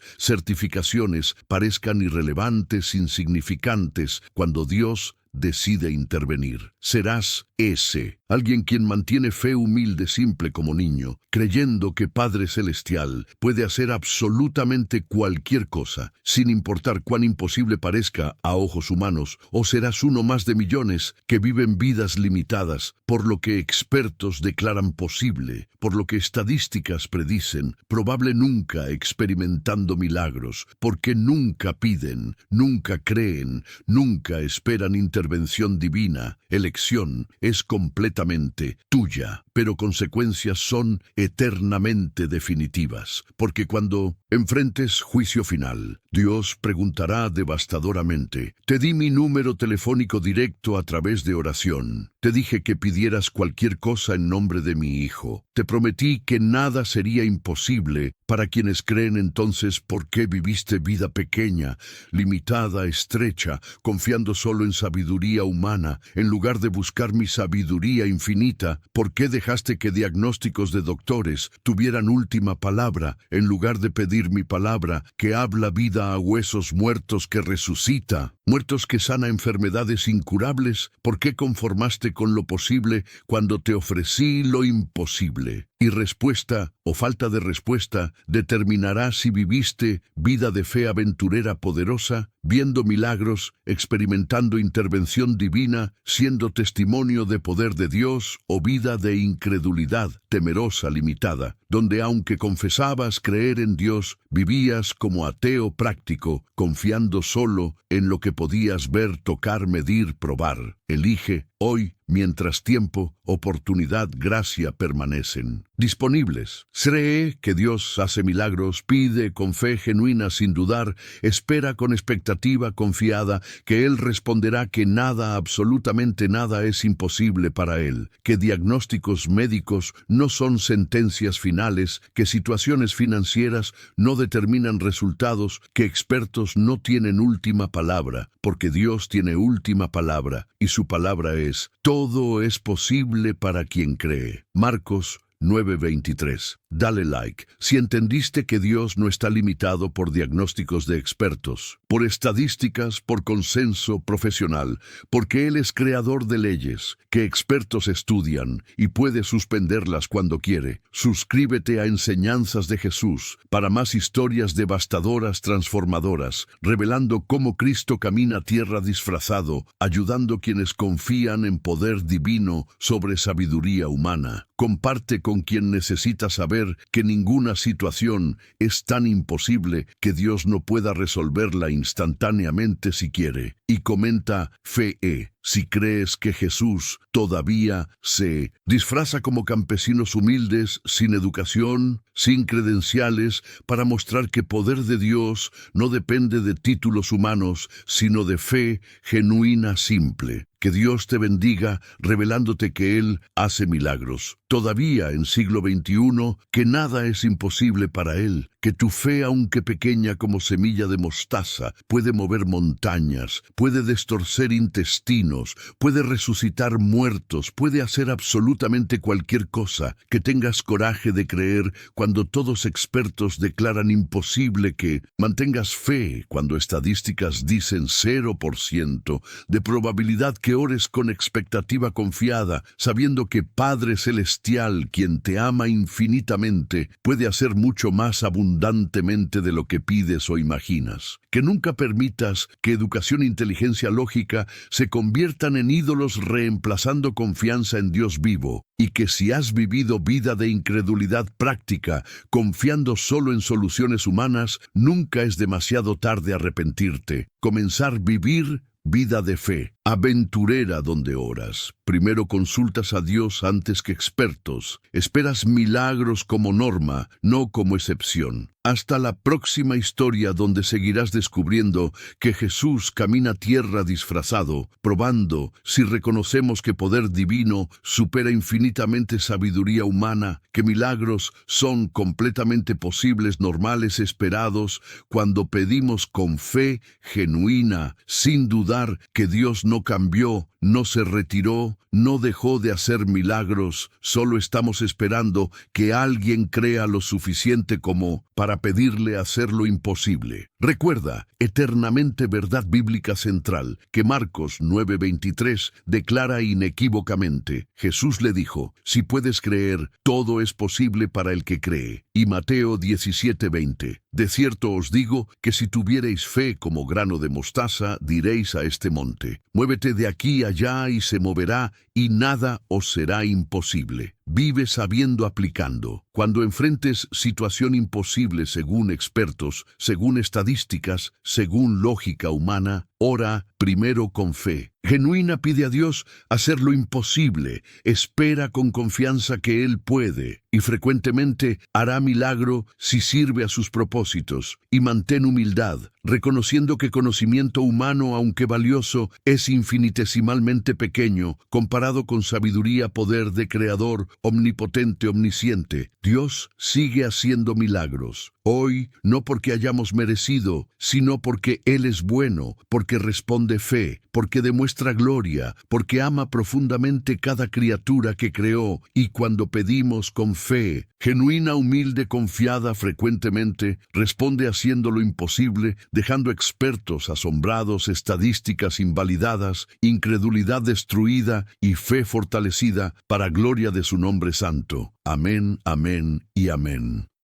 certificaciones, parezcan irrelevantes, insignificantes, cuando Dios decide intervenir. Serás ese, alguien quien mantiene fe humilde, simple como niño, creyendo que Padre Celestial puede hacer absolutamente cualquier cosa, sin importar cuán imposible parezca a ojos humanos, o serás uno más de millones que viven vidas limitadas por lo que expertos declaran posible, por lo que estadísticas predicen, probable nunca experimentando milagros, porque nunca piden, nunca creen, nunca esperan intervención divina. Elección es completamente tuya, pero consecuencias son eternamente definitivas, porque cuando enfrentes juicio final, Dios preguntará devastadoramente, te di mi número telefónico directo a través de oración, te dije que pidieras cualquier cosa en nombre de mi Hijo, te prometí que nada sería imposible para quienes creen. Entonces, ¿por qué viviste vida pequeña, limitada, estrecha, confiando solo en sabiduría humana, en lugar de buscar mi sabiduría infinita? ¿Por qué dejaste que diagnósticos de doctores tuvieran última palabra, en lugar de pedir mi palabra, que habla vida a huesos muertos, que resucita, muertos que sana enfermedades incurables? ¿Por qué conformaste con lo posible cuando te ofrecí lo imposible? Y respuesta o falta de respuesta determinará si viviste vida de fe aventurera poderosa, viendo milagros, experimentando intervención divina, siendo testimonio de poder de Dios, o vida de incredulidad temerosa, limitada, donde aunque confesabas creer en Dios, vivías como ateo práctico, confiando solo en lo que podías ver, tocar, medir, probar. Elige hoy, mientras tiempo, oportunidad, gracia permanecen disponibles. Cree que Dios hace milagros, pide con fe genuina sin dudar, espera con expectativa confiada que Él responderá, que nada, absolutamente nada es imposible para Él, que diagnósticos médicos no son sentencias finales, que situaciones financieras no determinan resultados, que expertos no tienen última palabra, porque Dios tiene última palabra, y su palabra es, todo es posible para quien cree. Marcos 9:23. Dale like si entendiste que Dios no está limitado por diagnósticos de expertos, por estadísticas, por consenso profesional, porque Él es creador de leyes que expertos estudian y puede suspenderlas cuando quiere. Suscríbete a Enseñanzas de Jesús para más historias devastadoras, transformadoras, revelando cómo Cristo camina tierra disfrazado, ayudando quienes confían en poder divino sobre sabiduría humana. Comparte con quien necesita saber que ninguna situación es tan imposible que Dios no pueda resolverla instantáneamente si quiere. Y comenta fe si crees que Jesús todavía se disfraza como campesinos humildes, sin educación, sin credenciales, para mostrar que poder de Dios no depende de títulos humanos, sino de fe genuina simple. Que Dios te bendiga revelándote que Él hace milagros. Todavía en siglo XXI, que nada es imposible para Él, que tu fe, aunque pequeña como semilla de mostaza, puede mover montañas, puede destorcer intestinos, puede resucitar muertos, puede hacer absolutamente cualquier cosa, que tengas coraje de creer cuando todos expertos declaran imposible, que mantengas fe cuando estadísticas dicen 0% de probabilidad, que ores con expectativa confiada, sabiendo que Padre Celestial, quien te ama infinitamente, puede hacer mucho más abundantemente de lo que pides o imaginas. Que nunca permitas que educación e inteligencia lógica se conviertan en ídolos reemplazando confianza en Dios vivo, y que si has vivido vida de incredulidad práctica, confiando solo en soluciones humanas, nunca es demasiado tarde arrepentirte. Comenzar a vivir vida de fe, aventurera donde oras. Primero consultas a Dios antes que expertos. Esperas milagros como norma, no como excepción. Hasta la próxima historia, donde seguirás descubriendo que Jesús camina tierra disfrazado, probando si reconocemos que poder divino supera infinitamente sabiduría humana, que milagros son completamente posibles, normales, esperados, cuando pedimos con fe genuina, sin dudar que Dios no cambió, no se retiró, no dejó de hacer milagros. Solo estamos esperando que alguien crea lo suficiente como para pedirle hacer lo imposible. Recuerda, eternamente verdad bíblica central, que Marcos 9:23 declara inequívocamente. Jesús le dijo: si puedes creer, todo es posible para el que cree. Y Mateo 17:20. De cierto os digo que si tuviereis fe como grano de mostaza, diréis a este monte: muévete de aquí allá, y se moverá, y nada os será imposible. Vive sabiendo, aplicando. Cuando enfrentes situación imposible según expertos, según estadísticas, según lógica humana, ora primero con fe genuina, pide a Dios hacer lo imposible, espera con confianza que Él puede, y frecuentemente hará milagro si sirve a sus propósitos. Y mantén humildad, reconociendo que conocimiento humano, aunque valioso, es infinitesimalmente pequeño comparado con sabiduría, poder de Creador omnipotente, omnisciente. Dios sigue haciendo milagros. Hoy, no porque hayamos merecido, sino porque Él es bueno, porque responde fe, porque demuestra gloria, porque ama profundamente cada criatura que creó. Y cuando pedimos con fe, genuina, humilde, confiada, frecuentemente responde haciendo lo imposible, dejando expertos asombrados, estadísticas invalidadas, incredulidad destruida y fe fortalecida para gloria de su nombre santo. Amén, amén y amén.